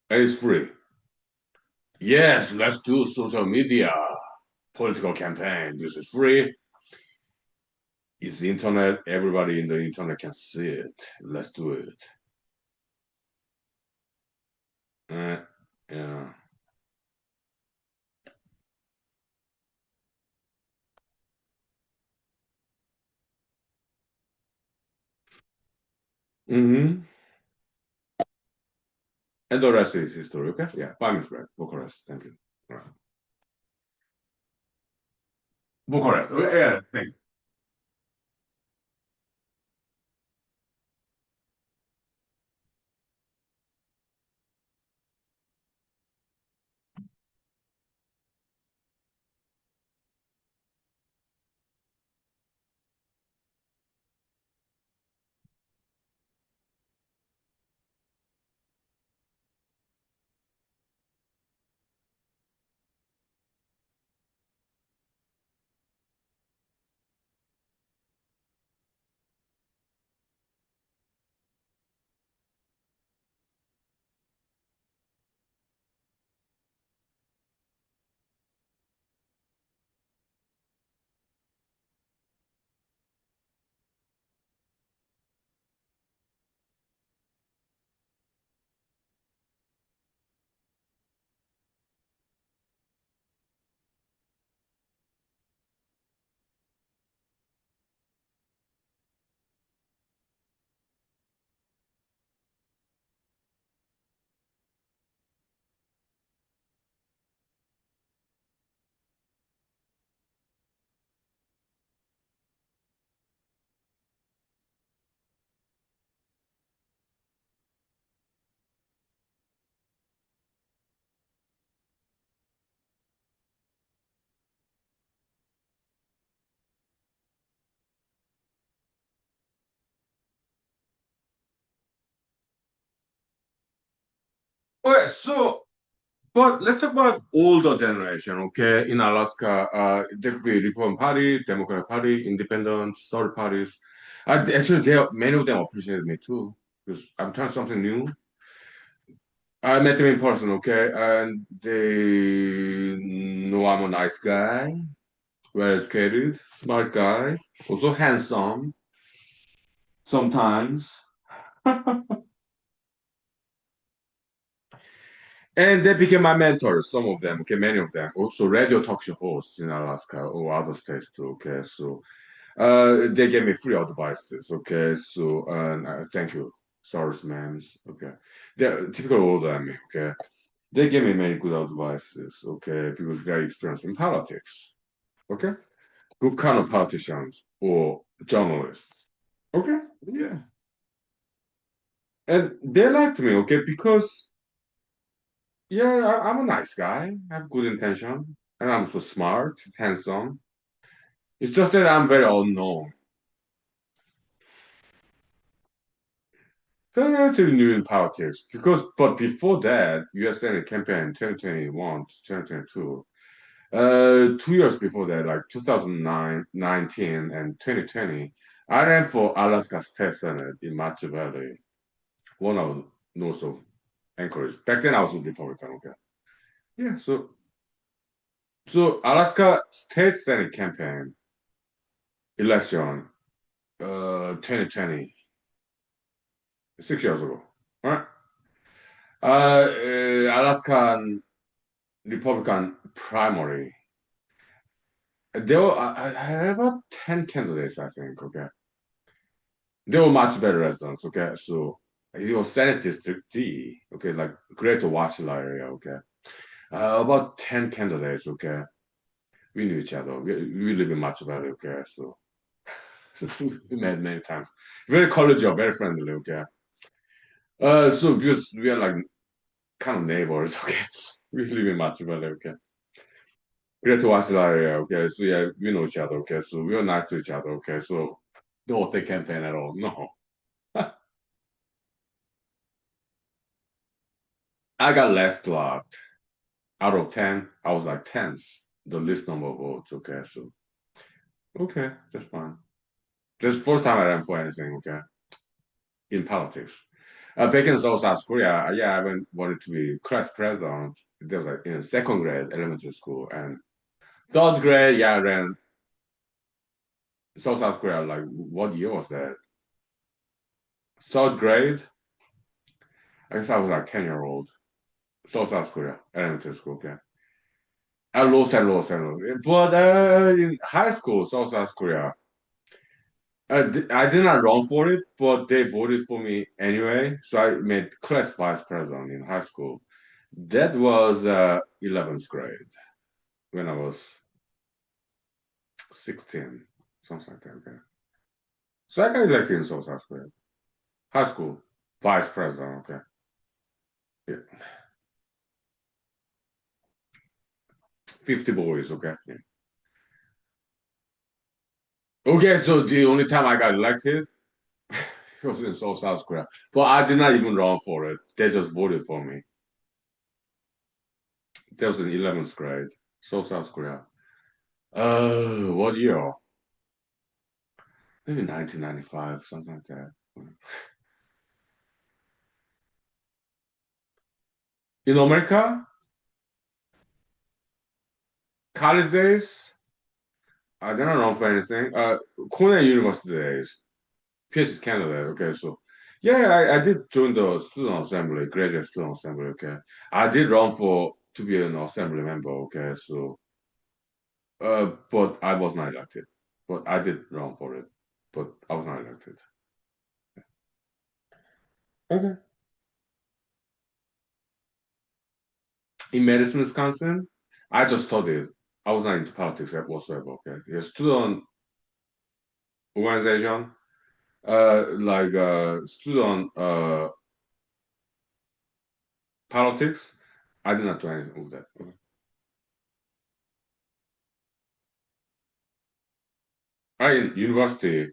and it's free. Yes, let's do social media political campaign. This is free. It's the internet. Everybody in the internet can see it. Let's do it. Uh, yeah. Mm-hmm. And the rest is history. Okay. Yeah. Bye, Miss Red. Bucharest. Thank you. All right. Bucharest. Okay, yeah. Thank you. Okay, so but let's talk about older generation, okay? In Alaska, there could be Republican Party, Democratic Party, Independent, third parties. Actually, many of them appreciated me too because I'm trying something new. I met them in person, okay, and they know I'm a nice guy, well educated, smart guy, also handsome sometimes. And they became my mentors, some of them, okay, many of them. Also radio talk show hosts in Alaska or other states too, okay. So they gave me free advices, okay. So thank you, Soros ma'ams, okay. They're typical older than me, okay. They gave me many good advices, okay, because they're experienced in politics, okay. Good kind of politicians or journalists, okay. Yeah, and they liked me, okay, because yeah, I'm a nice guy. I have good intention, and I'm so smart, handsome. It's just that I'm very unknown. They're relatively new in politics because, but before that, U.S. Senate campaign 2021 to 2022, 2 years before that, like 2009, 19, and 2020, I ran for Alaska State Senate in Matsu Valley, one of north of Anchorage. Back then, I was a Republican. Okay, yeah. So Alaska State Senate campaign election, 2020, 6 years ago, right? Alaskan Republican primary. I have about 10 candidates, I think. Okay, they were much better residents. Okay, so it was Senate District D. Okay, like Greater Wasilla area. Okay, about 10 candidates. Okay, we knew each other. We live in much better. Okay, so, so we met many times. Very collegial, very friendly. Okay, so because we are like kind of neighbors. Okay, so we live in much better. Okay. Greater Wasilla area, okay, so yeah, we know each other, okay, so we are nice to each other, okay, so no they campaign at all, no. I got less blocked. Out of 10, I was like 10th, the least number of votes, okay, so okay, that's fine. This is the first time I ran for anything, okay, in politics. Back in South Korea, yeah, I wanted to be class president. There was like in second grade, elementary school, and third grade, yeah, I ran South Korea. Like, what year was that? Third grade, I guess I was like 10-year-old. South Korea, elementary school, okay. I lost. But in high school, South Korea, I did not run for it, but they voted for me anyway. So I made class vice president in high school. That was 11th grade when I was 16, something like that. Okay. So I got elected in South Korea. High school, vice president, okay. Yeah. 50 boys, okay. Yeah. Okay, so the only time I got elected it was in South Korea. But I did not even run for it. They just voted for me. That was in 11th grade. South Korea. What year? Maybe 1995, something like that. In America, college days, I did not run for anything. Cornell University days, PhD candidate. Okay, so yeah, I did join the student assembly, graduate student assembly. Okay, I did run for to be an assembly member. Okay, so but I was not elected. But I did run for it, but I was not elected. Okay. In Madison, Wisconsin, I just studied. I was not into politics whatsoever. Okay, yeah, student organization, like student politics. I did not do anything with that. Okay. I in university,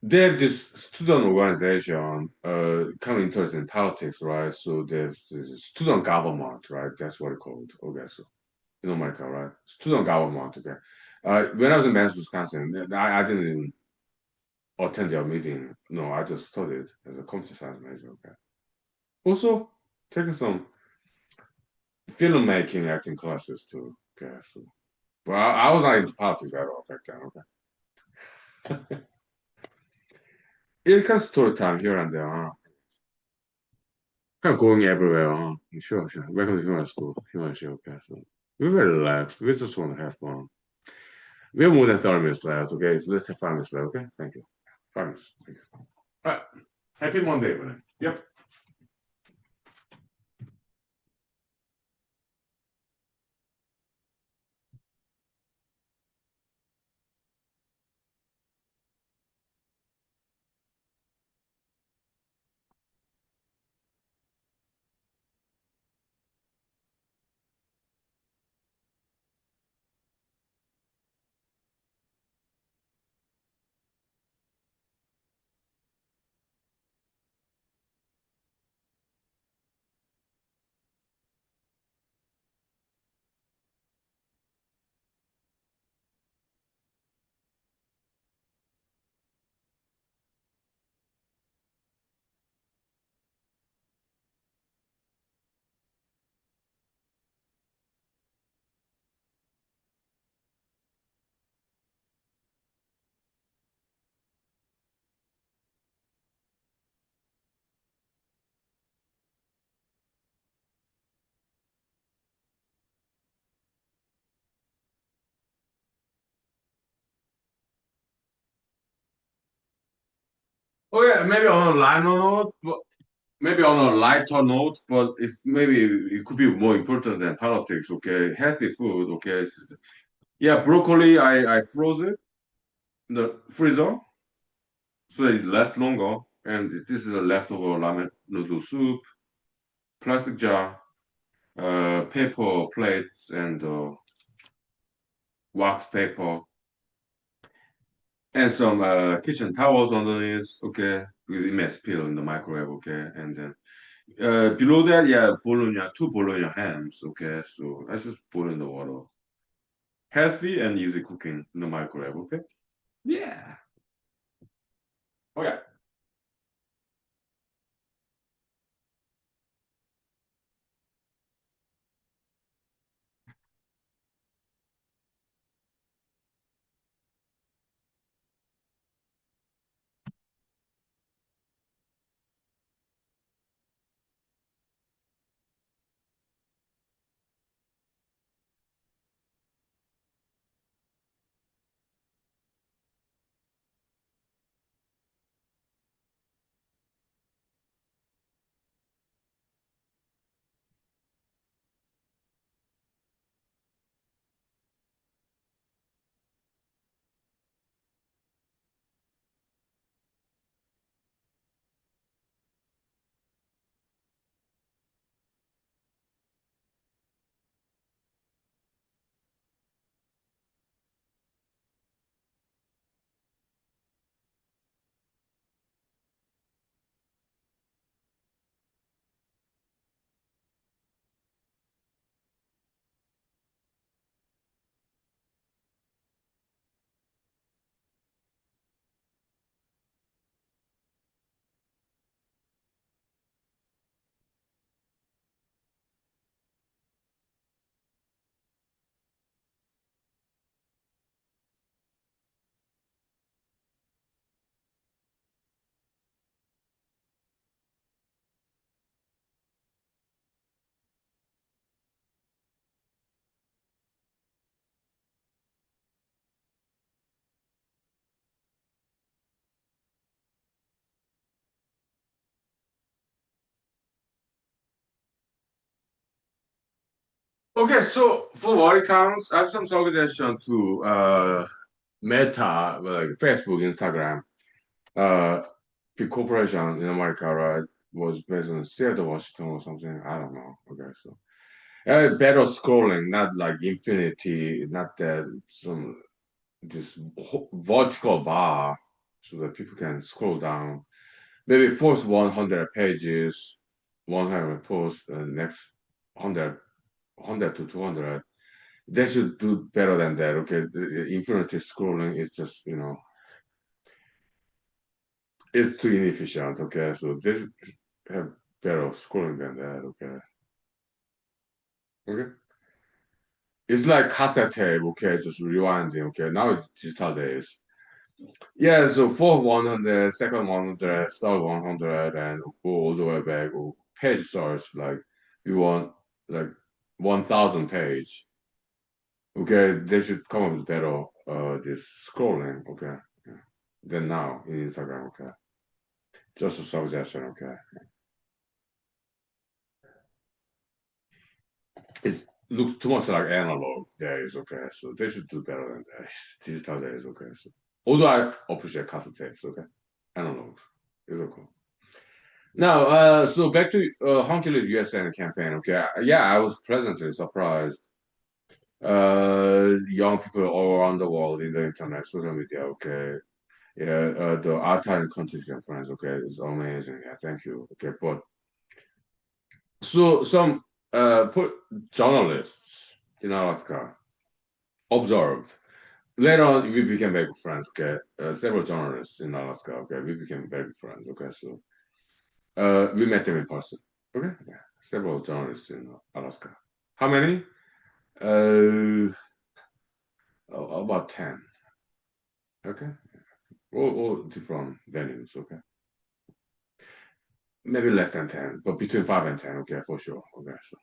they have this student organization, kind of interested in politics, right? So there's this student government, right? That's what it's called. Okay, so in America, right? Student government. Okay. When I was in Madison, Wisconsin, I didn't even attend their meeting. No, I just studied as a computer science major. Okay. Also, taking some filmmaking acting classes too. Okay. So, but I was not into politics at all back then. Okay. It kind of story time here and there. Huh? Kind of going everywhere. Huh? Sure, sure. Welcome to human school. Human show. Okay. So we're very relaxed. We just want to have fun. We have more than 30 minutes left. Okay. So let's have 5 minutes left. Okay. Thank you. 5 minutes. Thank you. All right. Happy Monday, man. Yep. Oh yeah, maybe on a lighter note, but maybe on a lighter note, but it's maybe it could be more important than politics. Okay, healthy food. Okay, yeah, broccoli. I froze it in the freezer so that it lasts longer. And this is a leftover ramen noodle soup, plastic jar, paper plates, and wax paper, and some kitchen towels underneath. Okay, because it may spill in the microwave. Okay, and then below that, yeah, bologna, two bologna hams. Okay, so I just put in the water. Healthy and easy cooking in the microwave. Okay. Yeah. Oh yeah. Okay, so for what it counts, I have some suggestion to Meta, like Facebook, Instagram. Big corporation in America, right, was based in Seattle, Washington, or something. I don't know. Okay, so better scrolling, not like infinity, not that some just vertical bar, so that people can scroll down. Maybe first 100 pages, 100 posts, next 100 to 200. They should do better than that. Okay, the infinity scrolling is just it's too inefficient. Okay, so they should have better scrolling than that. Okay, okay. It's like cassette tape. Okay, just rewinding. Okay, now it's digital days. Yeah, so fourth 100, second 100, third 100, and go all the way back. Or page source like you want like 1,000 page. Okay, they should come up with better this scrolling. Okay, yeah. Than now in Instagram. Okay. Just a suggestion, okay? It looks too much like analog days, okay? So they should do better than that. Digital days, okay? So although I appreciate cassette tapes, okay? Analogs is okay. Now, so back to Hunky's USN campaign, okay? Yeah, I was pleasantly surprised. Young people all around the world in the internet, social media, okay? Yeah, the art and content friends, okay? It's amazing. Yeah, thank you. Okay, but so some put journalists in Alaska observed. Later on, we became very good friends. Okay, several journalists in Alaska. Okay, we became very good friends. Okay, so we met them in person. Okay, yeah, several journalists in Alaska. How many? Uh, about 10. Okay, all different venues. Okay, maybe less than 10, but between 5 and 10. Okay, for sure. Okay, so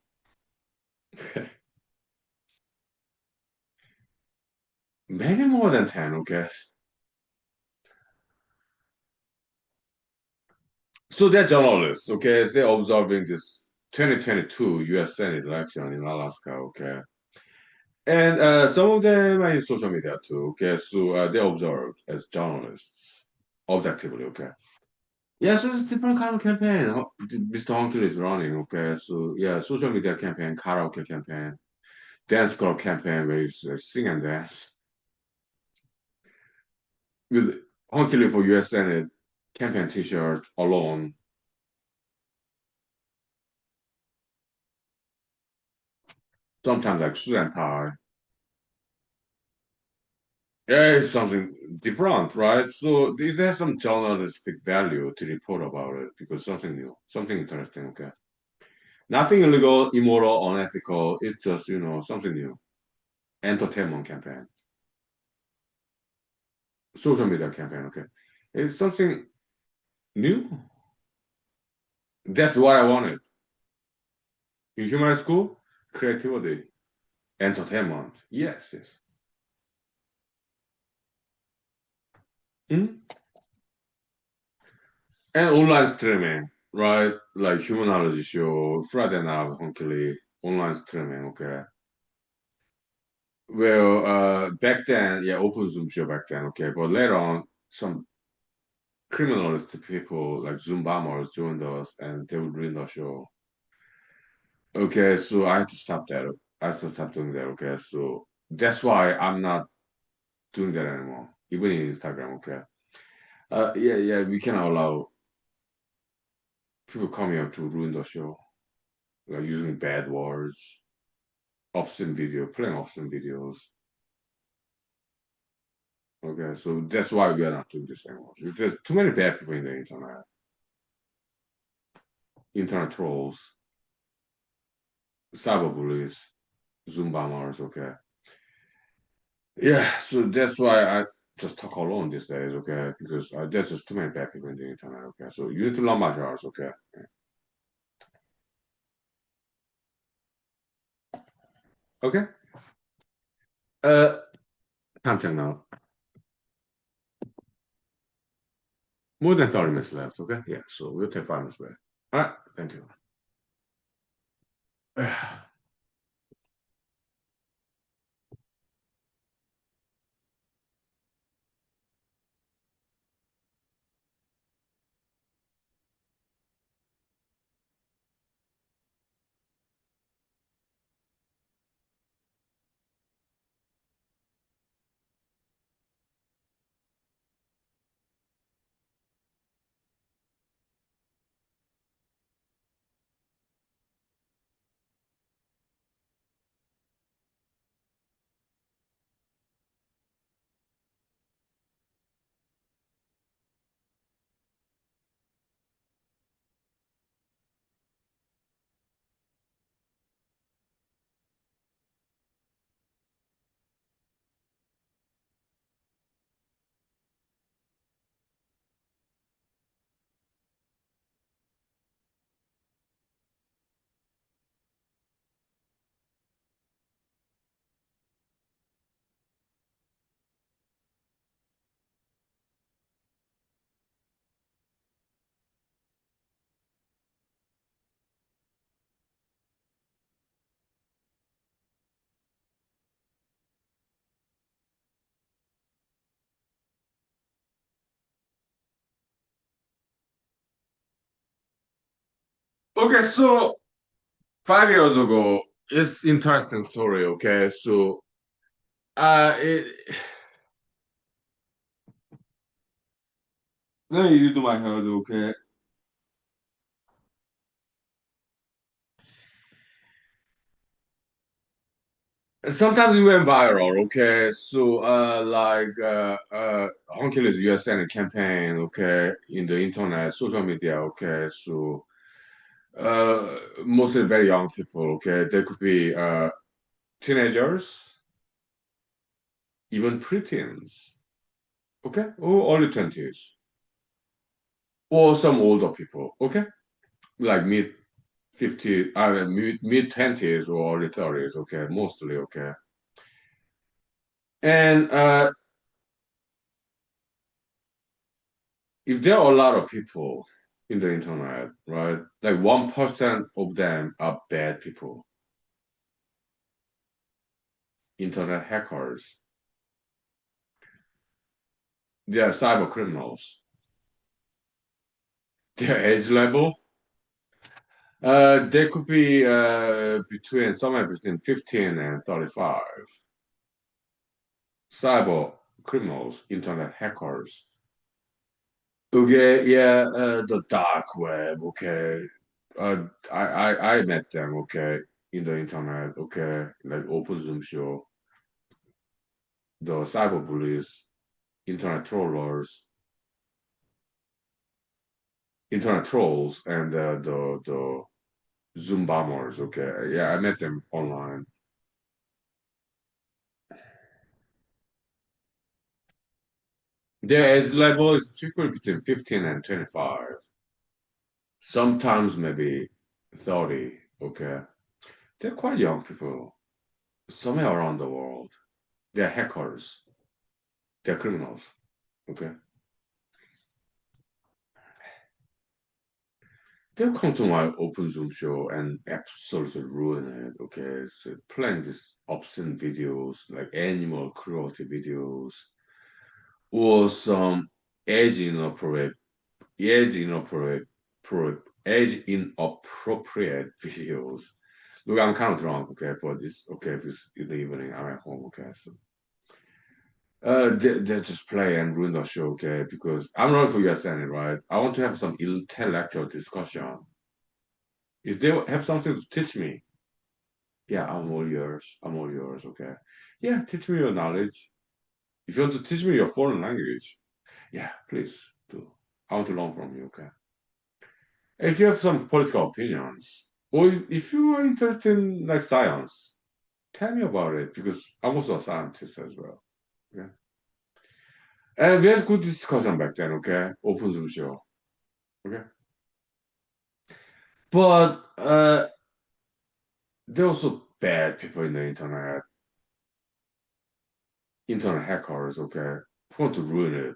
maybe more than 10. Okay, So they're journalists, okay? They're observing this 2022 U.S. Senate election in Alaska, okay? And some of them are in social media too, okay? So they observed as journalists, objectively, okay? Yeah, so it's different kind of campaign. Mr. Honky is running, okay? So yeah, social media campaign, karaoke campaign, dance club campaign where you sing and dance. With Honky for U.S. Senate campaign T-shirt alone, sometimes like suit and tie. Yeah, it's something different, right? So this has some journalistic value to report about it because something new, something interesting, okay? Nothing illegal, immoral, unethical. It's just, something new. Entertainment campaign, social media campaign, okay? It's something new. That's what I wanted. In human school, creativity, entertainment. Yes, yes. Mhm. And online streaming, right? Like humanology show, Friday night, Honkily, online streaming, okay? Well, back then, yeah, open Zoom show back then, okay. But later on, some criminalist people like Zoom bombers joined us and they would ruin the show. Okay, so I had to stop that. I had to stop doing that, okay. So that's why I'm not doing that anymore, even in Instagram, okay. Yeah, yeah, we cannot allow people coming up to ruin the show, like using bad words, obscene video, playing obscene videos. Okay, so that's why we are not doing this anymore. There's too many bad people in the internet, internet trolls, cyberbullies, Zoom bombers. Okay, yeah, so that's why I just talk alone these days. Okay, because there's just too many bad people in the internet. Okay, so you need to learn martial arts. Okay, okay. Uh, time check now. More than 30 minutes left. Okay, yeah. So we'll take 5 minutes break. All right, thank you. Okay, so 5 years ago, it's interesting story. Okay, so it, let me redo my head. Okay, sometimes it went viral. Okay, so Hunky's US Senate campaign. Okay, in the internet, social media. Okay, so mostly very young people. Okay, they could be teenagers, even preteens. Okay, or early 20s, or some older people. Okay, like mid 50, mid 20s or early 30s. Okay, mostly. Okay, and if there are a lot of people. in the internet, right? Like 1% of them are bad people, internet hackers. They are cyber criminals. Their age level, they could be between somewhere between 15 and 35. Cyber criminals, internet hackers. Okay, yeah, the dark web. Okay, I met them. Okay, in the internet. Okay, like open Zoom show, the cyber bullies, internet trollers, internet trolls, and the Zoom bombers. Okay, yeah, I met them online. Their age level is typically between 15 and 25. Sometimes maybe 30. Okay, they're quite young people, somewhere around the world. They're hackers. They're criminals. Okay. They'll come to my open Zoom show and absolutely ruin it. Okay. So playing these obscene videos, like animal cruelty videos, or some age inappropriate, age inappropriate, age inappropriate videos. Look, I'm kind of drunk, okay, but it's okay if it's in the evening. I'm at home, okay. So they just play and ruin the show, okay? Because I'm not for you saying it, right? I want to have some intellectual discussion. If they have something to teach me, yeah, I'm all yours. I'm all yours, okay? Yeah, teach me your knowledge. If you want to teach me your foreign language, yeah, please do. I want to learn from you, okay? If you have some political opinions, or if you are interested in like science, tell me about it because I'm also a scientist as well. Okay. And we had good discussion back then, okay? Open Zoom show. Okay. But there are also bad people in the internet, internet hackers, okay, who want to ruin it.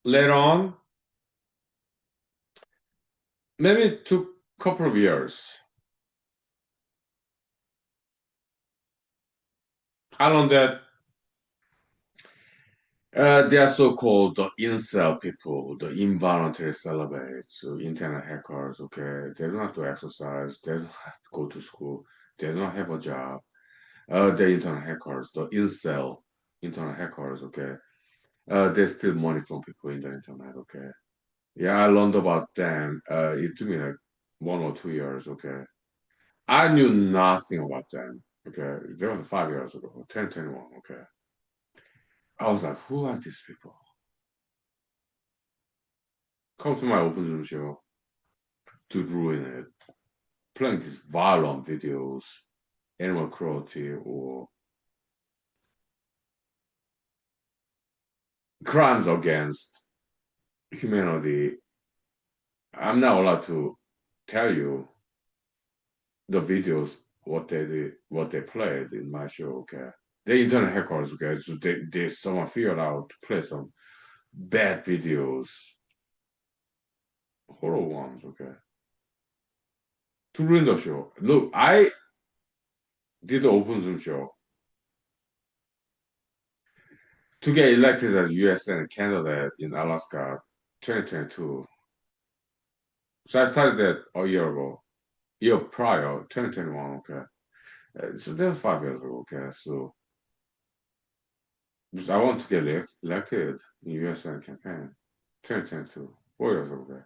Later on, maybe it took a couple of years. I learned that they are so-called the incel people, the involuntary celibates, so internet hackers, okay? They don't have to exercise, they don't have to go to school, they don't have a job. The internet hackers, the incel internet hackers, okay? They steal money from people in the internet, okay? Yeah, I learned about them. It took me like 1 or 2 years, okay? I knew nothing about them, okay? That was 5 years ago, 2021, okay? I was like, who are these people? Come to my open Zoom show to ruin it, playing these violent videos, animal cruelty, or crimes against humanity. I'm not allowed to tell you the videos what they did, what they played in my show. Okay, the internet hackers. Okay, so they someone figured out to play some bad videos, horror ones. Okay, to ruin the show. Look, I did the open Zoom show to get elected as U.S. Senate candidate in Alaska, 2022. So I started that a year ago, year prior, 2021. Okay, so that was 5 years ago. Okay, so because I want to get elected in U.S. Senate campaign, 2022, 4 years ago. Okay.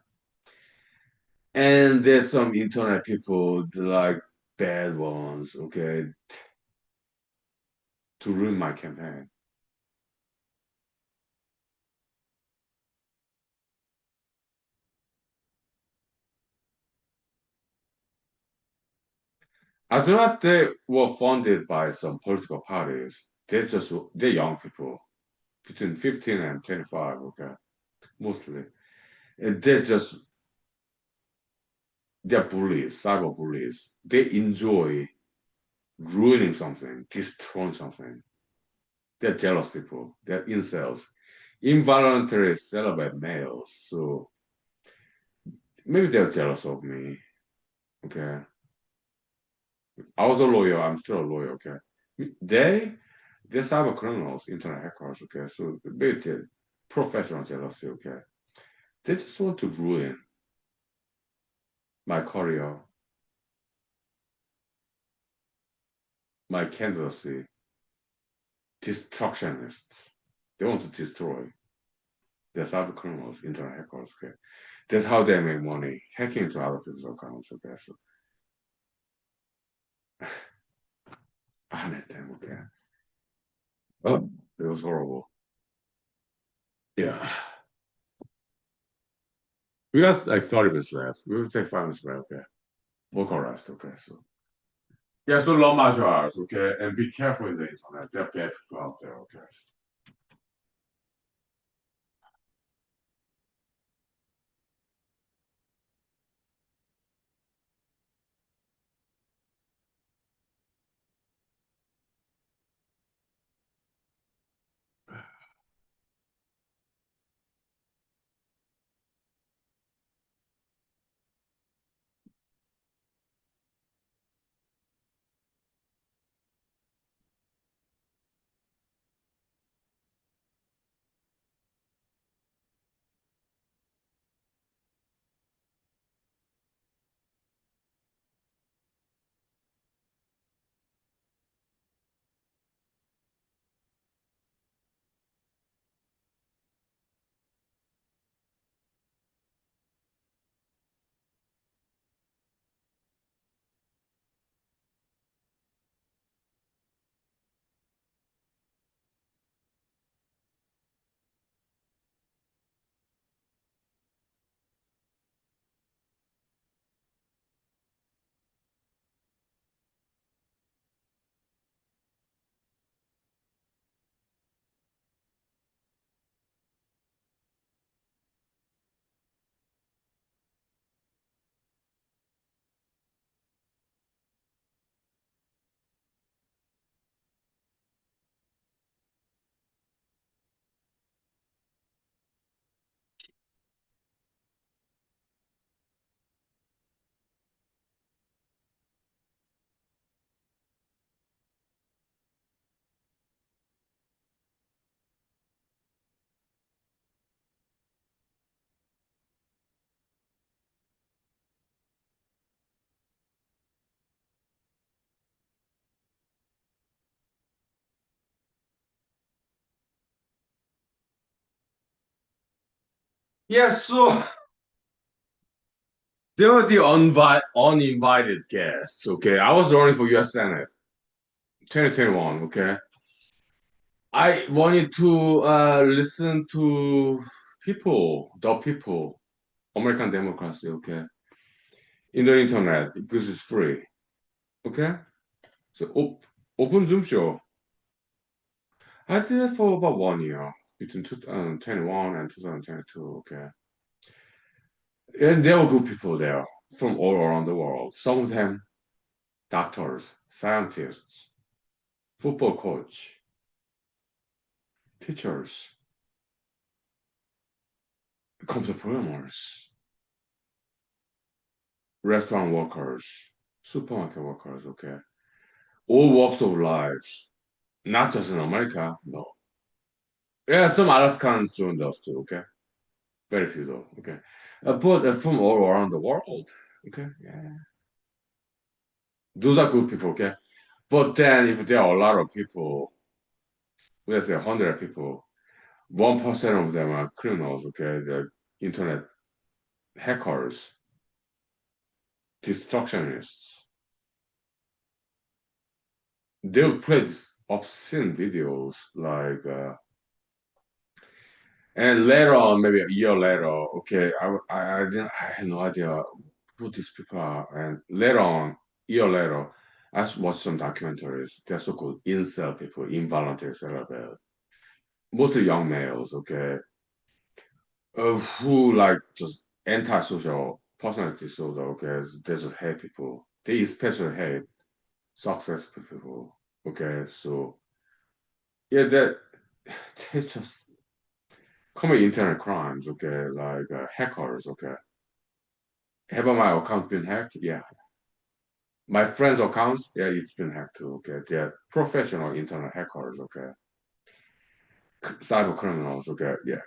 And there's some internet people like bad ones, okay, to ruin my campaign. I thought they were funded by some political parties. They're young people between 15 and 25, okay, mostly. And they're bullies, cyber bullies. They enjoy ruining something, destroying something. They're jealous people. They're incels, involuntary celibate males. So maybe they're jealous of me. Okay. I was a lawyer. I'm still a lawyer. Okay. They, they're cyber criminals, internet hackers. Okay. So maybe they're professional jealousy. Okay. They just want to ruin my career, my candidacy. Destructionists. They want to destroy. They're cyber criminals, internet hackers. Okay. That's how they make money, hacking into other people's accounts. Okay. So I met them. Okay. Oh, it was horrible. Yeah. We got like 30 minutes left. We will take 5 minutes left. Okay. Local rest. Okay. So, yeah, so learn martial arts. Okay. And be careful in the internet. There are bad people out there. Okay. Yeah, so they were the uninvited guests. Okay. I was running for US Senate 2021. Okay. I wanted to listen to the people, American democracy, okay, in the internet because it's free, okay. So open Zoom show. I did it for about 1 year between 2021 and 2022, okay. And there were good people there from all around the world. Some of them doctors, scientists, football coach, teachers, computer programmers, restaurant workers, supermarket workers, okay. All walks of lives, not just in America, no. Yeah, some Alaskans joined us too, okay? Very few though, okay? But from all around the world, okay? Yeah. Those are good people, okay? But then if there are a lot of people, let's say 100 people, 1% of them are criminals, okay? They're internet hackers, destructionists. They'll play these obscene videos like and later on, maybe a year later, okay, I had no idea who these people are. And later on, year later, I watched some documentaries. They're so-called incel people, involuntary celibate, mostly young males, okay, who like just antisocial personality disorder, okay, they just hate people. They especially hate successful people, okay. So yeah, that they just commit internet crimes, okay, like hackers, okay. Have my account been hacked? Yeah. My friends' accounts, yeah, it's been hacked too, okay. They're professional internet hackers, okay. Cyber criminals, okay, yeah.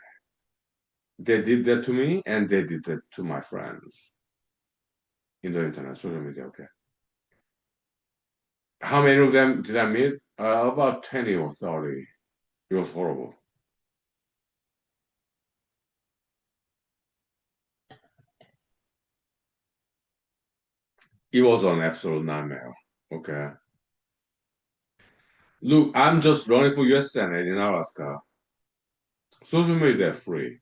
They did that to me and they did that to my friends in the internet, social media, okay. How many of them did I meet? About 20 or 30. It was horrible. It was an absolute nightmare, okay. Look, I'm just running for US Senate in Alaska. Social media is free.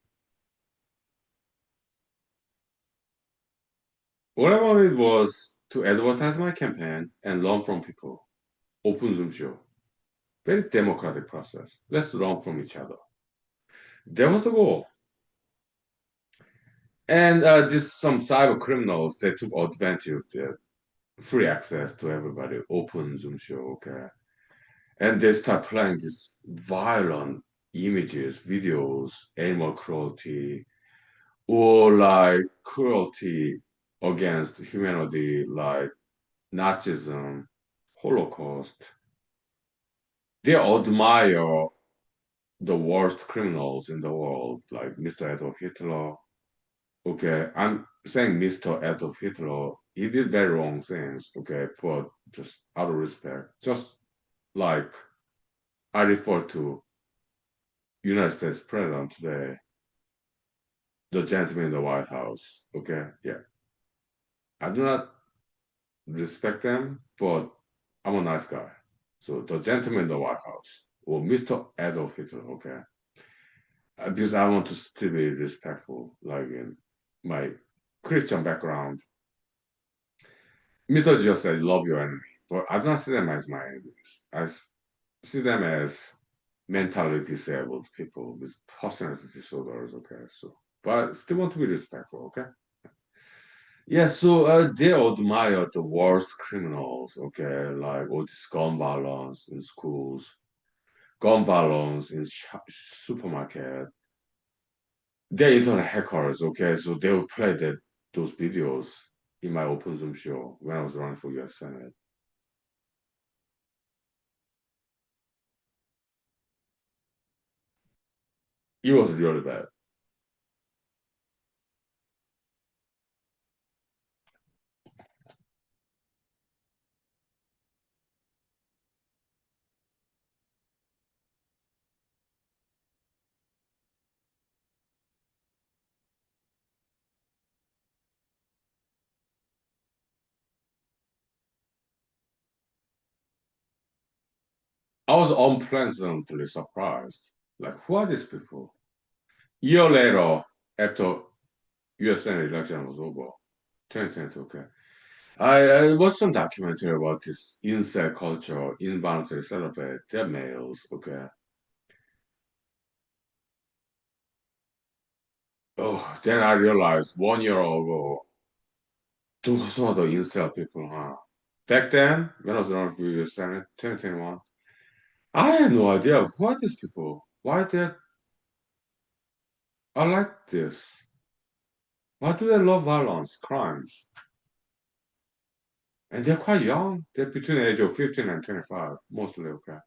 What I wanted was to advertise my campaign and learn from people. Open Zoom show. Very democratic process. Let's learn from each other. That was the goal. And this some cyber criminals they took advantage of the free access to everybody. Open Zoom show, okay, and they start playing these violent images, videos, animal cruelty, or like cruelty against humanity, like Nazism, Holocaust. They admire the worst criminals in the world, like Mr. Adolf Hitler. Okay, I'm saying Mr. Adolf Hitler, he did very wrong things, okay, but just out of respect, just like I refer to United States President today, the gentleman in the White House, okay, yeah. I do not respect them, but I'm a nice guy. So the gentleman in the White House, or Mr. Adolf Hitler, okay, because I want to still be respectful, like in my Christian background. Mr. just said, love your enemy, but I don't see them as my enemies. See them as mentally disabled people with personality disorders, okay? So, but I still want to be respectful, okay? Yeah, so they admire the worst criminals, okay? Like all this gun violence in schools, gun violence in supermarket. They're internet hackers, okay? So they will play those videos in my open Zoom show when I was running for US Senate. It was really bad. I was unpleasantly surprised. Like, who are these people? Year later, after US Senate election was over, 2022, okay. I watched some documentary about this incel culture, involuntary celibate, they're males, okay. Oh, then I realized 1 year ago, those are the incel people, huh? Back then, when I was running for US Senate, 2021, I had no idea who are these people? Why they are like this? Why do they love violence, crimes? And they're quite young. They're between the age of 15 and 25, mostly, okay.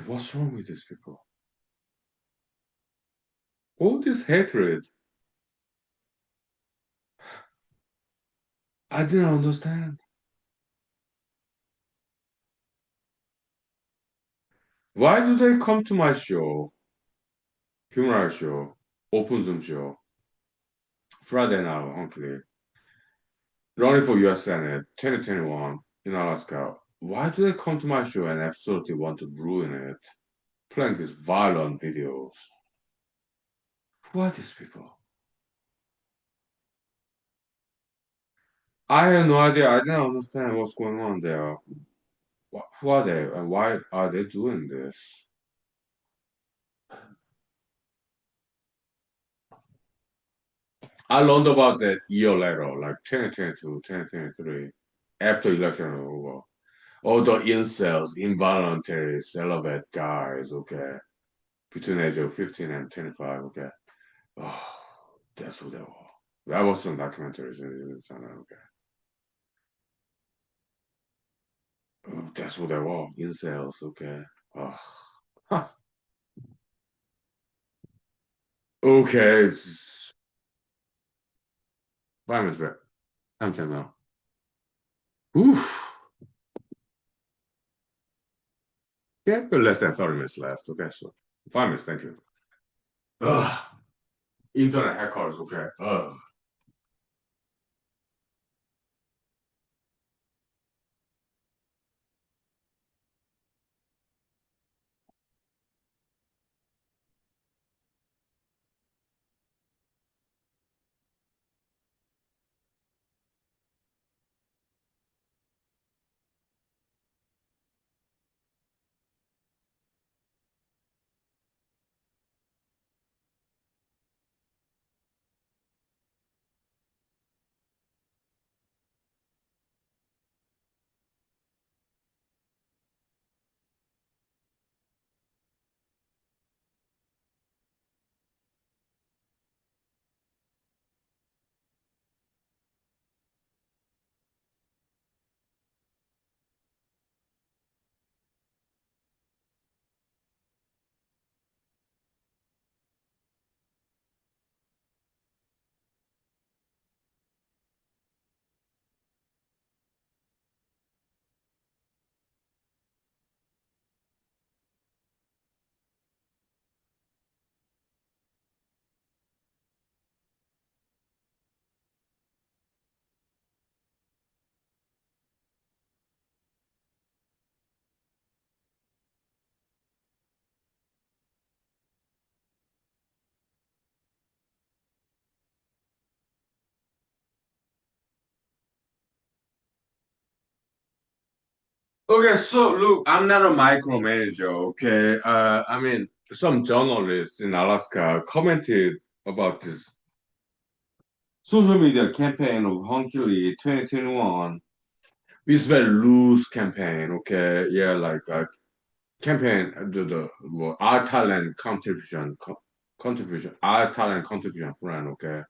What's wrong with these people? All this hatred, I didn't understand. Why do they come to my show, humoral show, open Zoom show, Friday night, honestly, running for US Senate 2021 in Alaska? Why do they come to my show and absolutely want to ruin it, playing these violent videos? Who are these people? I have no idea. I don't understand what's going on there. Who are they and why are they doing this? I learned about that year later, like 2022, 2023, after election over. All the incels, involuntary celibate guys, okay, between age of 15 and 25, okay. Oh, that's who they were. That was some documentaries in the channel, okay. Oh, that's what they were, incels, okay. Oh. Huh. Okay, it's 5 minutes back. I'm 10 now. Oof. Yeah, but less than 30 minutes left. Okay, so 5 minutes, thank you. Ugh. Internet hackers, okay. Ugh. Okay, so look, I'm not a micromanager, okay? I mean, some journalists in Alaska commented about this social media campaign of Hunky 2021. It's very loose campaign, okay? Yeah, like campaign, well, our talent contribution, our talent contribution friend, okay?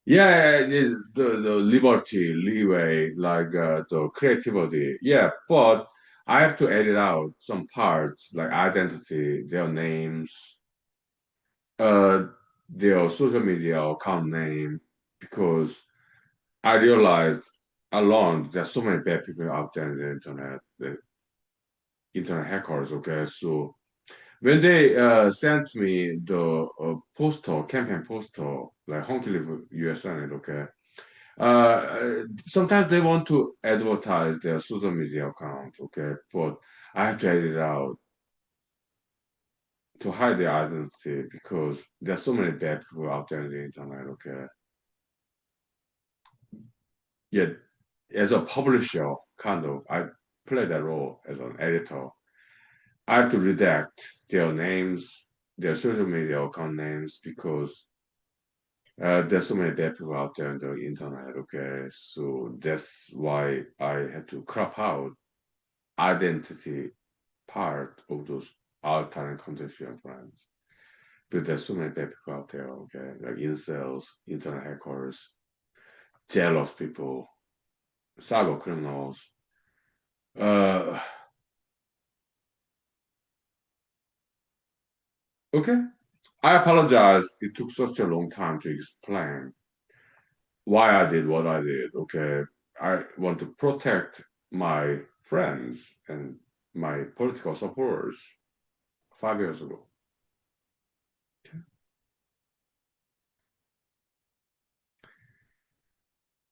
Yeah, the liberty, leeway, like the creativity. Yeah, but I have to edit out some parts like identity, their names, uh, their social media account name, because I realized I learned there's so many bad people out there in the internet hackers. Okay, so when they sent me the poster, campaign poster, like Honky Live US Senate, okay. Sometimes they want to advertise their social media account, okay, but I have to edit it out to hide their identity because there's so many bad people out there on the internet, okay. Yet, as a publisher, kind of, I play that role as an editor. I have to redact their names, their social media account names, because there's so many bad people out there on the internet, okay. So that's why I had to crop out identity part of those all-time content friends. But there's so many bad people out there, okay? Like incels, internet hackers, jealous people, cyber criminals. Uh, okay. I apologize. It took such a long time to explain why I did what I did, okay? I want to protect my friends and my political supporters 5 years ago.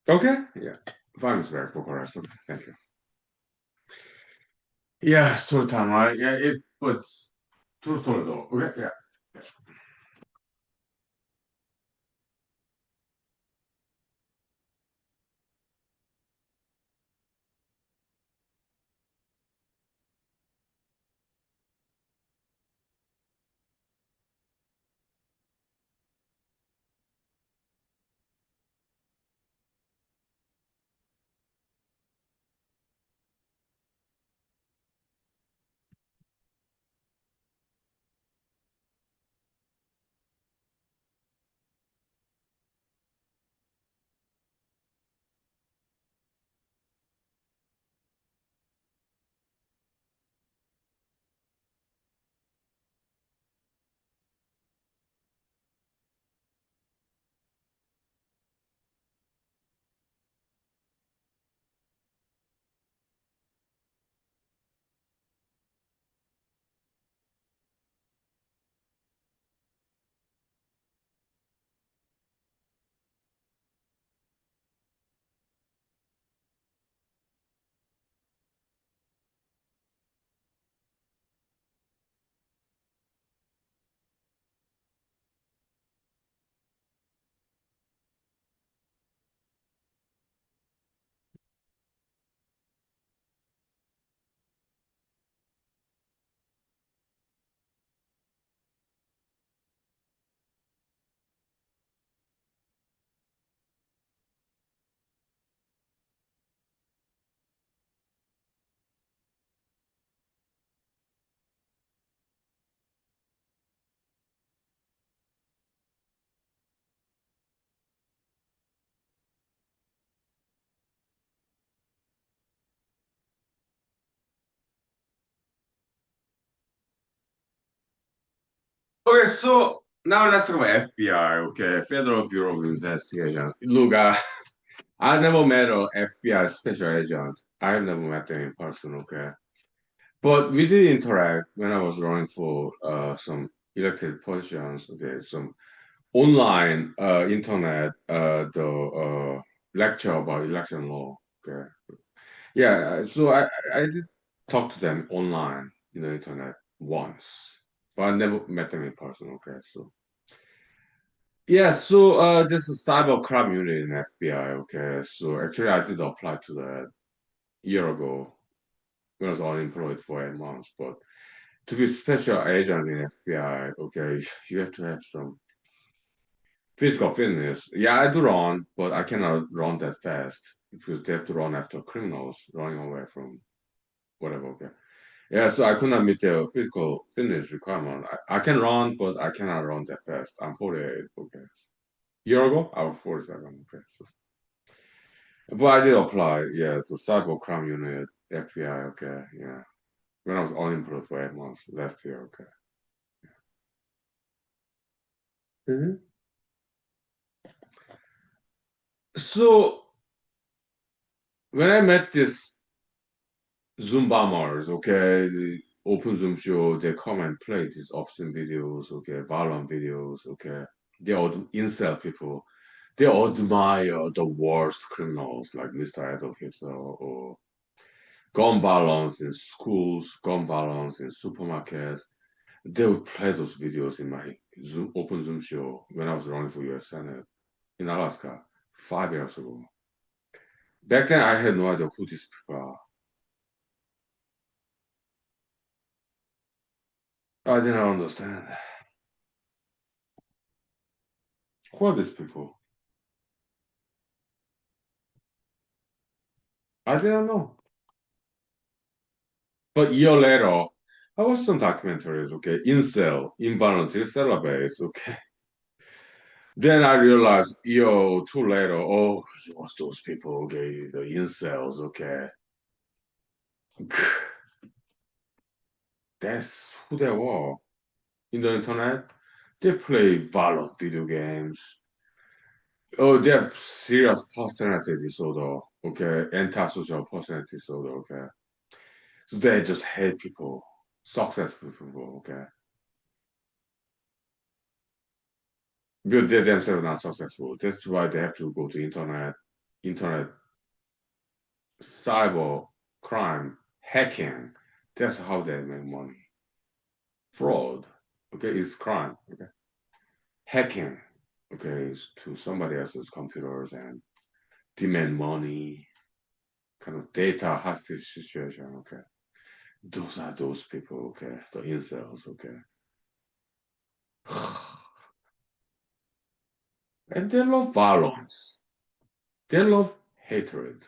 Okay? Yeah. 5 minutes back for correction. Thank you. Yeah, story time, right? Yeah, it was true story though. Okay, yeah. Okay, so now let's talk about FBI, okay, Federal Bureau of Investigation. Look, I never met a FBI special agent. I have never met them in person, okay? But we did interact when I was running for some elected positions, okay, some online internet the lecture about election law, okay? Yeah, so I did talk to them online in the internet once, but I never met them in person, okay? So yeah, so there's a cyber crime unit in FBI, okay? So actually I did apply to that year ago when I was unemployed for 8 months, but to be special agent in FBI, okay, you have to have some physical fitness. Yeah, I do run, but I cannot run that fast because they have to run after criminals running away from whatever. Okay. Yeah, so I could not meet the physical fitness requirement. I can run, but I cannot run that fast. I'm 48. Okay. Year ago, I was 47. Okay. So, but I did apply. Yeah, to cyber crime unit, FBI. Okay. Yeah. When I was unemployed for 8 months last year. Okay. Mhm. So when I met this Zoom bombers, okay, the open Zoom show, they come and play these obscene videos, okay, violent videos, okay. They all incel people. They admire the worst criminals like Mr. Adolf Hitler or gun violence in schools, gun violence in supermarkets. They would play those videos in my Zoom, open Zoom show when I was running for US Senate in Alaska 5 years ago. Back then, I had no idea who these people are. I didn't understand. Who are these people? I didn't know. But a year later, I watched some documentaries, okay, incel, involuntary celibates, okay. Then I realized, yo, too later, oh, it was those people, okay, the incels, okay. That's who they were. In the internet, they play violent video games. Oh, they have serious personality disorder, okay, antisocial personality disorder, okay. So they just hate people, successful people, okay. Because they themselves are not successful. That's why they have to go to internet cyber crime, hacking. That's how they make money. Fraud, okay, is crime. Okay, hacking, okay, is to somebody else's computers and demand money, kind of data hostage situation. Okay, those are those people. Okay, the incels. Okay, and they love violence. They love hatred.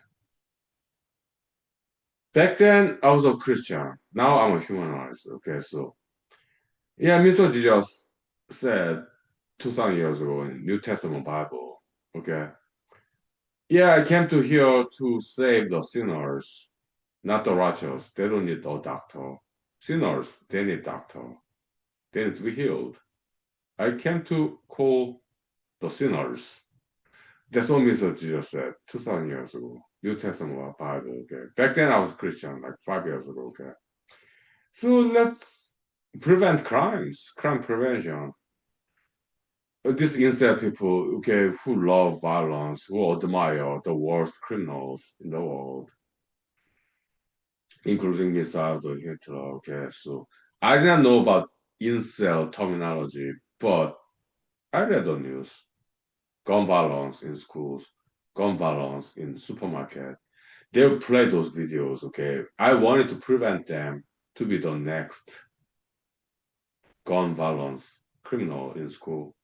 Back then, I was a Christian. Now I'm a humanist. Okay, so yeah, Mr. Jesus said 2,000 years ago in New Testament Bible. Okay, yeah, I came to here to save the sinners, not the righteous. They don't need a doctor. Sinners, they need doctor. They need to be healed. I came to call the sinners. That's what Mr. Jesus said 2,000 years ago. New Testament Bible. Okay, back then I was Christian, like 5 years ago. Okay. So let's prevent crimes, crime prevention. These incel people, okay, who love violence, who admire the worst criminals in the world, including Mr. Adolf Hitler. Okay, so I didn't know about incel terminology, but I read the news. Gun violence in schools, gun violence in supermarket. They would play those videos. Okay, I wanted to prevent them to be the next gun violence criminal in school,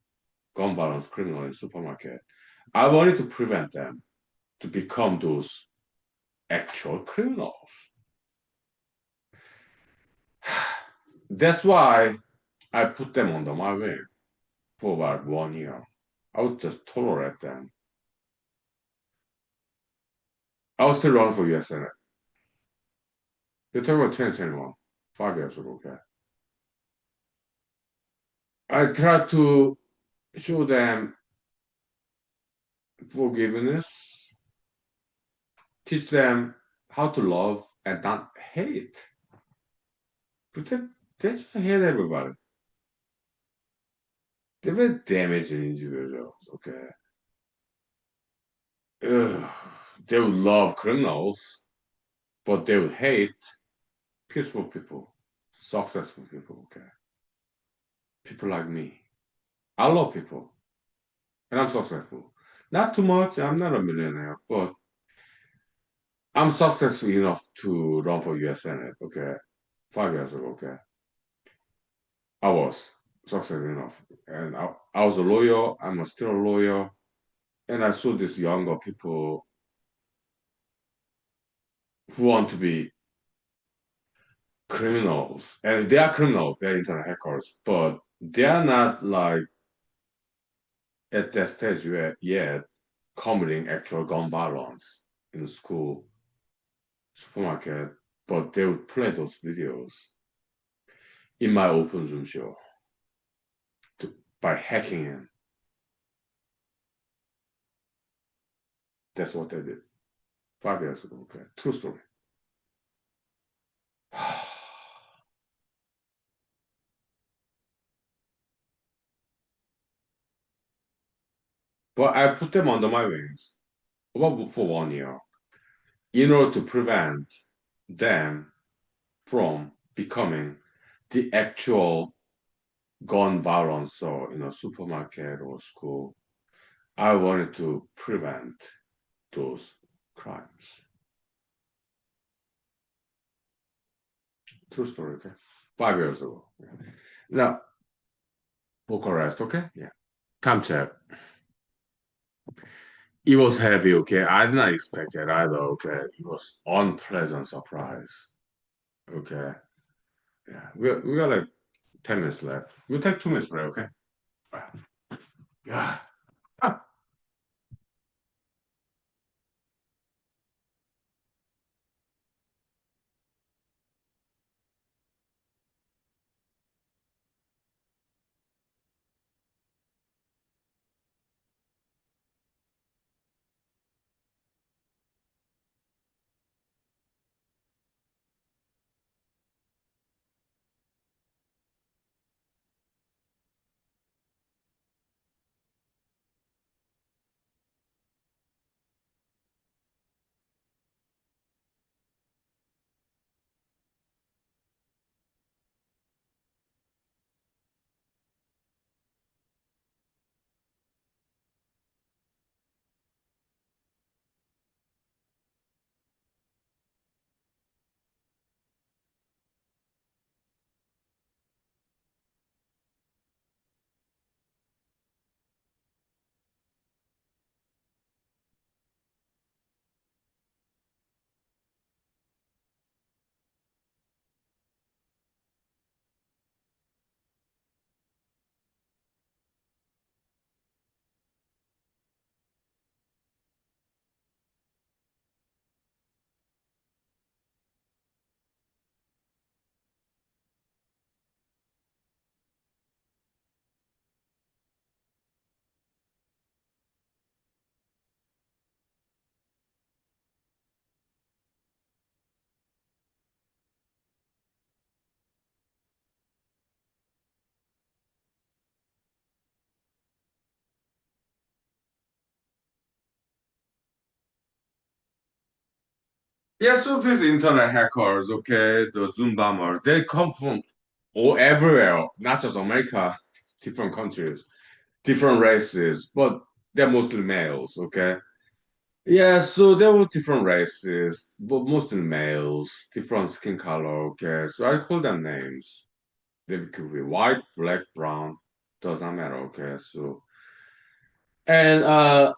gun violence criminal in supermarket. I wanted to prevent them to become those actual criminals. That's why I put them under my wing for about 1 year. I would just tolerate them. I was still running for US Senate. You're talking about 2021, 5 years ago, okay? I try to show them forgiveness, teach them how to love and not hate. But they just hate everybody. They're very damaging individuals, okay? Ugh. They would love criminals, but they would hate peaceful people, successful people, okay? People like me. I love people, and I'm successful. Not too much, I'm not a millionaire, but I'm successful enough to run for US Senate, okay? 5 years ago, okay? I was successful enough. And I was a lawyer, I'm still a lawyer, and I saw these younger people who want to be criminals. And they are criminals, they're internet hackers, but they are not like at that stage yet committing actual gun violence in school, supermarket, but they would play those videos in my open Zoom show to, by hacking in. That's what they did 5 years ago. Okay, true story. But I put them under my wings about for 1 year in order to prevent them from becoming the actual gun violence or in a supermarket or school. I wanted to prevent those crimes. True story, okay? 5 years ago. Now, Bucharest, okay? Yeah. Time check. It was heavy, okay? I did not expect that either, okay? It was unpleasant surprise, okay? Yeah, we got like 10 minutes left. We'll take 2 minutes break, okay? All right. Yeah. Ah. Yeah, so these internet hackers, okay, the Zoom bombers, they come from all everywhere, not just America, different countries, different races, but they're mostly males, okay? Yeah, so there were different races, but mostly males, different skin color, okay? So I call them names. They could be white, black, brown, does not matter, okay? So, and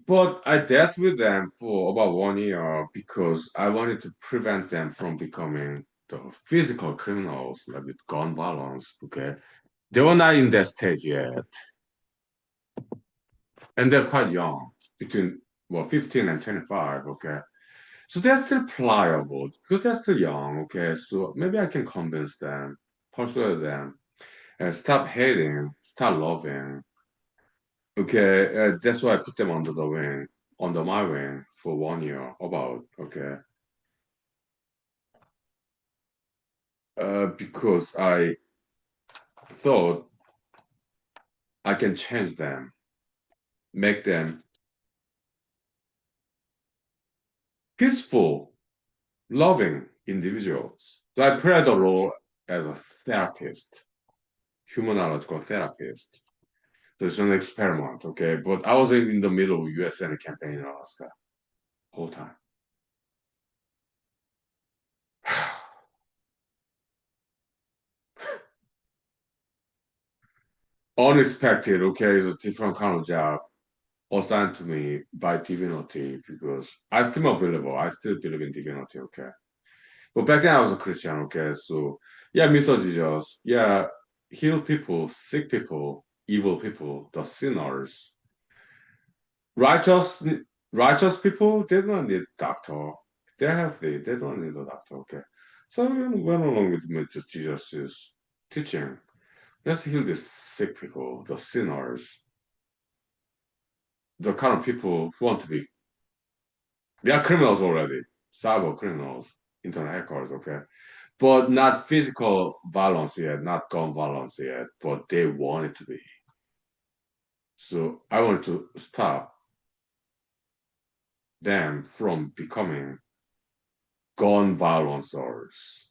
but I dealt with them for about 1 year because I wanted to prevent them from becoming the physical criminals, like with gun violence, okay? They were not in that stage yet, and they're quite young, between, well, 15 and 25, okay? So they're still pliable because they're still young, okay? So maybe I can convince them, persuade them. and stop hating, start loving. Okay, that's why I put them under the wing, under my wing for 1 year. About okay, because I thought I can change them, make them peaceful, loving individuals. So I played the role as a therapist, humanological therapist. So it's an experiment, okay? But I was in the middle of US Senate campaign in Alaska whole time. Unexpected, okay, it's a different kind of job assigned to me by divinity because I still a believer. I still believe in divinity, okay? But back then I was a Christian, okay? So yeah, Mr. Jesus, yeah, heal people, sick people, evil people, the sinners. Righteous righteous people, they don't need doctor. They're healthy, they don't need a doctor, okay? So we went along with Jesus' teaching. Let's heal the sick people, the sinners, the kind of people who want to be, they are criminals already, cyber criminals, internet hackers, okay? But not physical violence yet, not gun violence yet, but they want it to be. So I want to stop them from becoming gun violencers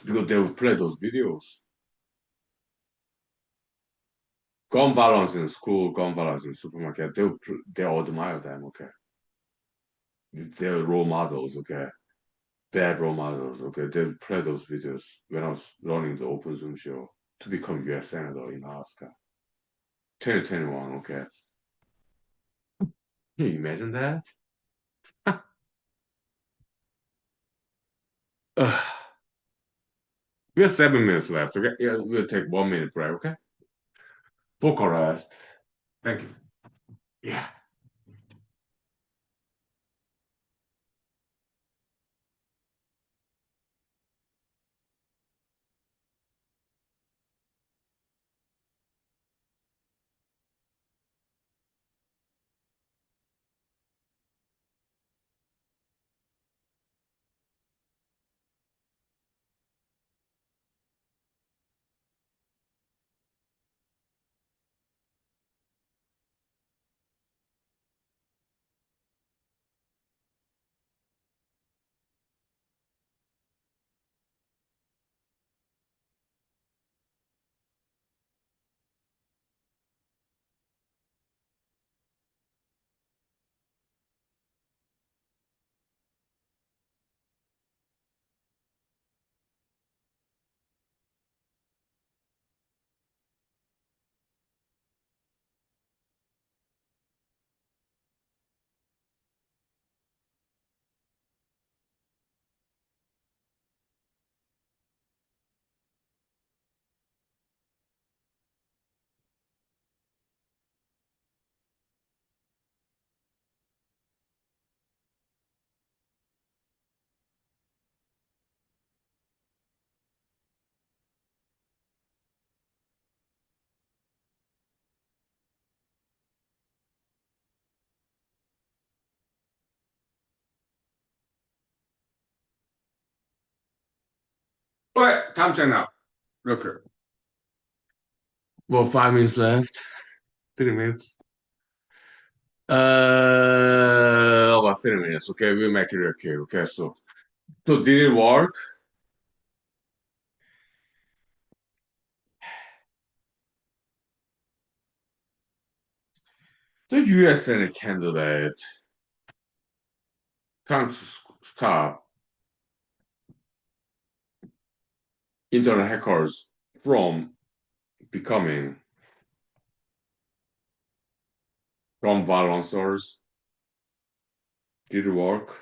because they will play those videos. Gun violence in school, gun violence in supermarket, they admire them, okay? They're role models, okay? Bad role models, okay? They play those videos when I was running the Open Zoom show to become US Senator in Alaska. 2021, okay? Can you imagine that? We have 7 minutes left, okay? Yeah, we'll take 1 minute break, okay? Vocal rest. Thank you. Yeah. Wait, time check now. Okay. Well, 5 minutes left. 3 minutes. About 3 minutes. Okay, we'll make it okay. Okay, so did it work? The US Senate candidate trying to stop internet hackers from becoming gun violencers. Did it work?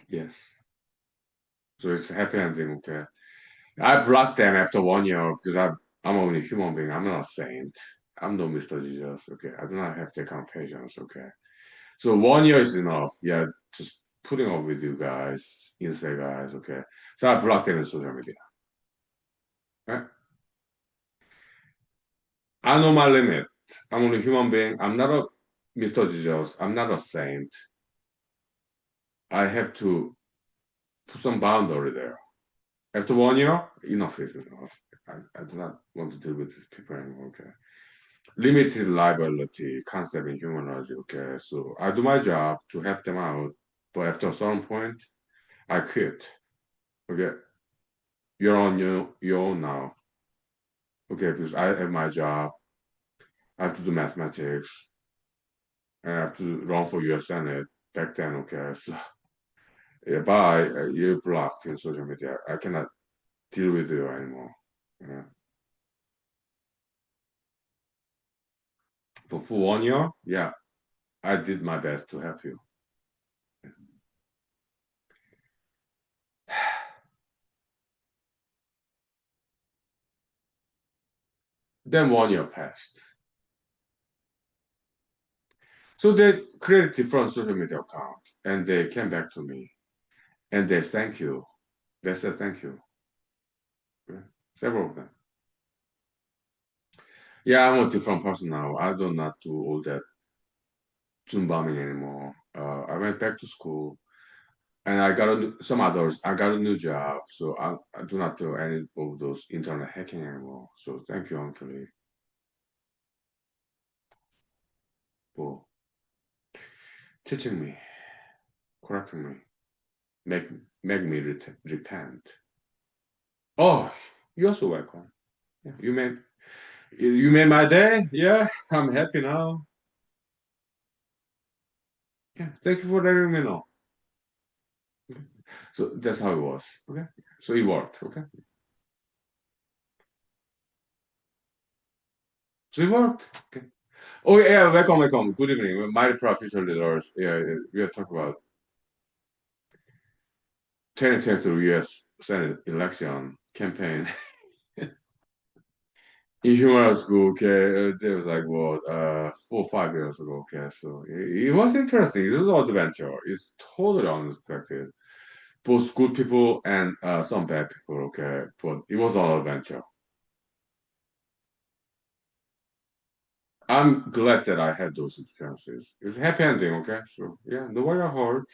Yes. So it's a happy ending. Okay. I blocked them after 1 year because I'm only a human being. I'm not a saint. I'm no Mr. Jesus. Okay, I do not have that kind of patience. Okay, so 1 year is enough. Yeah, just putting up with you guys, inside guys. Okay, so I blocked them in social media. Right? I know my limit. I'm only a human being. I'm not a Mr. Jesus. I'm not a saint. I have to put some boundary there. After 1 year, enough is enough. I do not want to deal with these people anymore. Okay. Limited liability concept in humanology. Okay. So I do my job to help them out. But after a certain point, I quit. Okay. You're on your own now. Okay. Because I have my job. I have to do mathematics. And I have to run for US Senate back then. Okay. So yeah, bye. You're blocked in social media. I cannot deal with you anymore. Yeah. For 1 year, yeah, I did my best to help you. Then 1 year passed. So they created different social media accounts and they came back to me and they said thank you. They said thank you. Yeah, several of them. Yeah, I'm a different person now. I do not do all that Zoom bombing anymore. I went back to school and some others. I got a new job, so I do not do any of those internet hacking anymore. So thank you, Uncle Lee, for teaching me, correcting me, make make me repent. Oh, you're so welcome. Yeah, you made my day. Yeah, I'm happy now. Yeah, thank you for letting me know. So that's how it was. Okay. So it worked. Okay. So it worked. Okay. Oh yeah, welcome, welcome. Good evening. My future leaders. Yeah, yeah, we are talking about 2023 U.S. Senate election campaign. In humor school, okay, there was like what 4 or 5 years ago, okay. So it was interesting. It was an adventure. It's totally unexpected. Both good people and some bad people, okay. But it was an adventure. I'm glad that I had those experiences. It's a happy ending, okay. So yeah, nobody got hurt.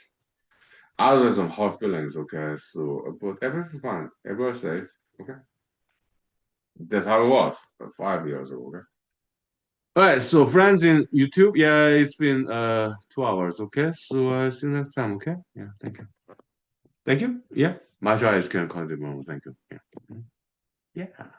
Other than some hard feelings, okay. So but everything's fine. Everyone's safe, okay. That's how it was 5 years ago, okay. All right, so friends in YouTube, yeah, it's been 2 hours, okay. So see you next time, okay. Yeah, thank you. Thank you. Yeah, my job is can contribute. Thank you. Yeah. Yeah.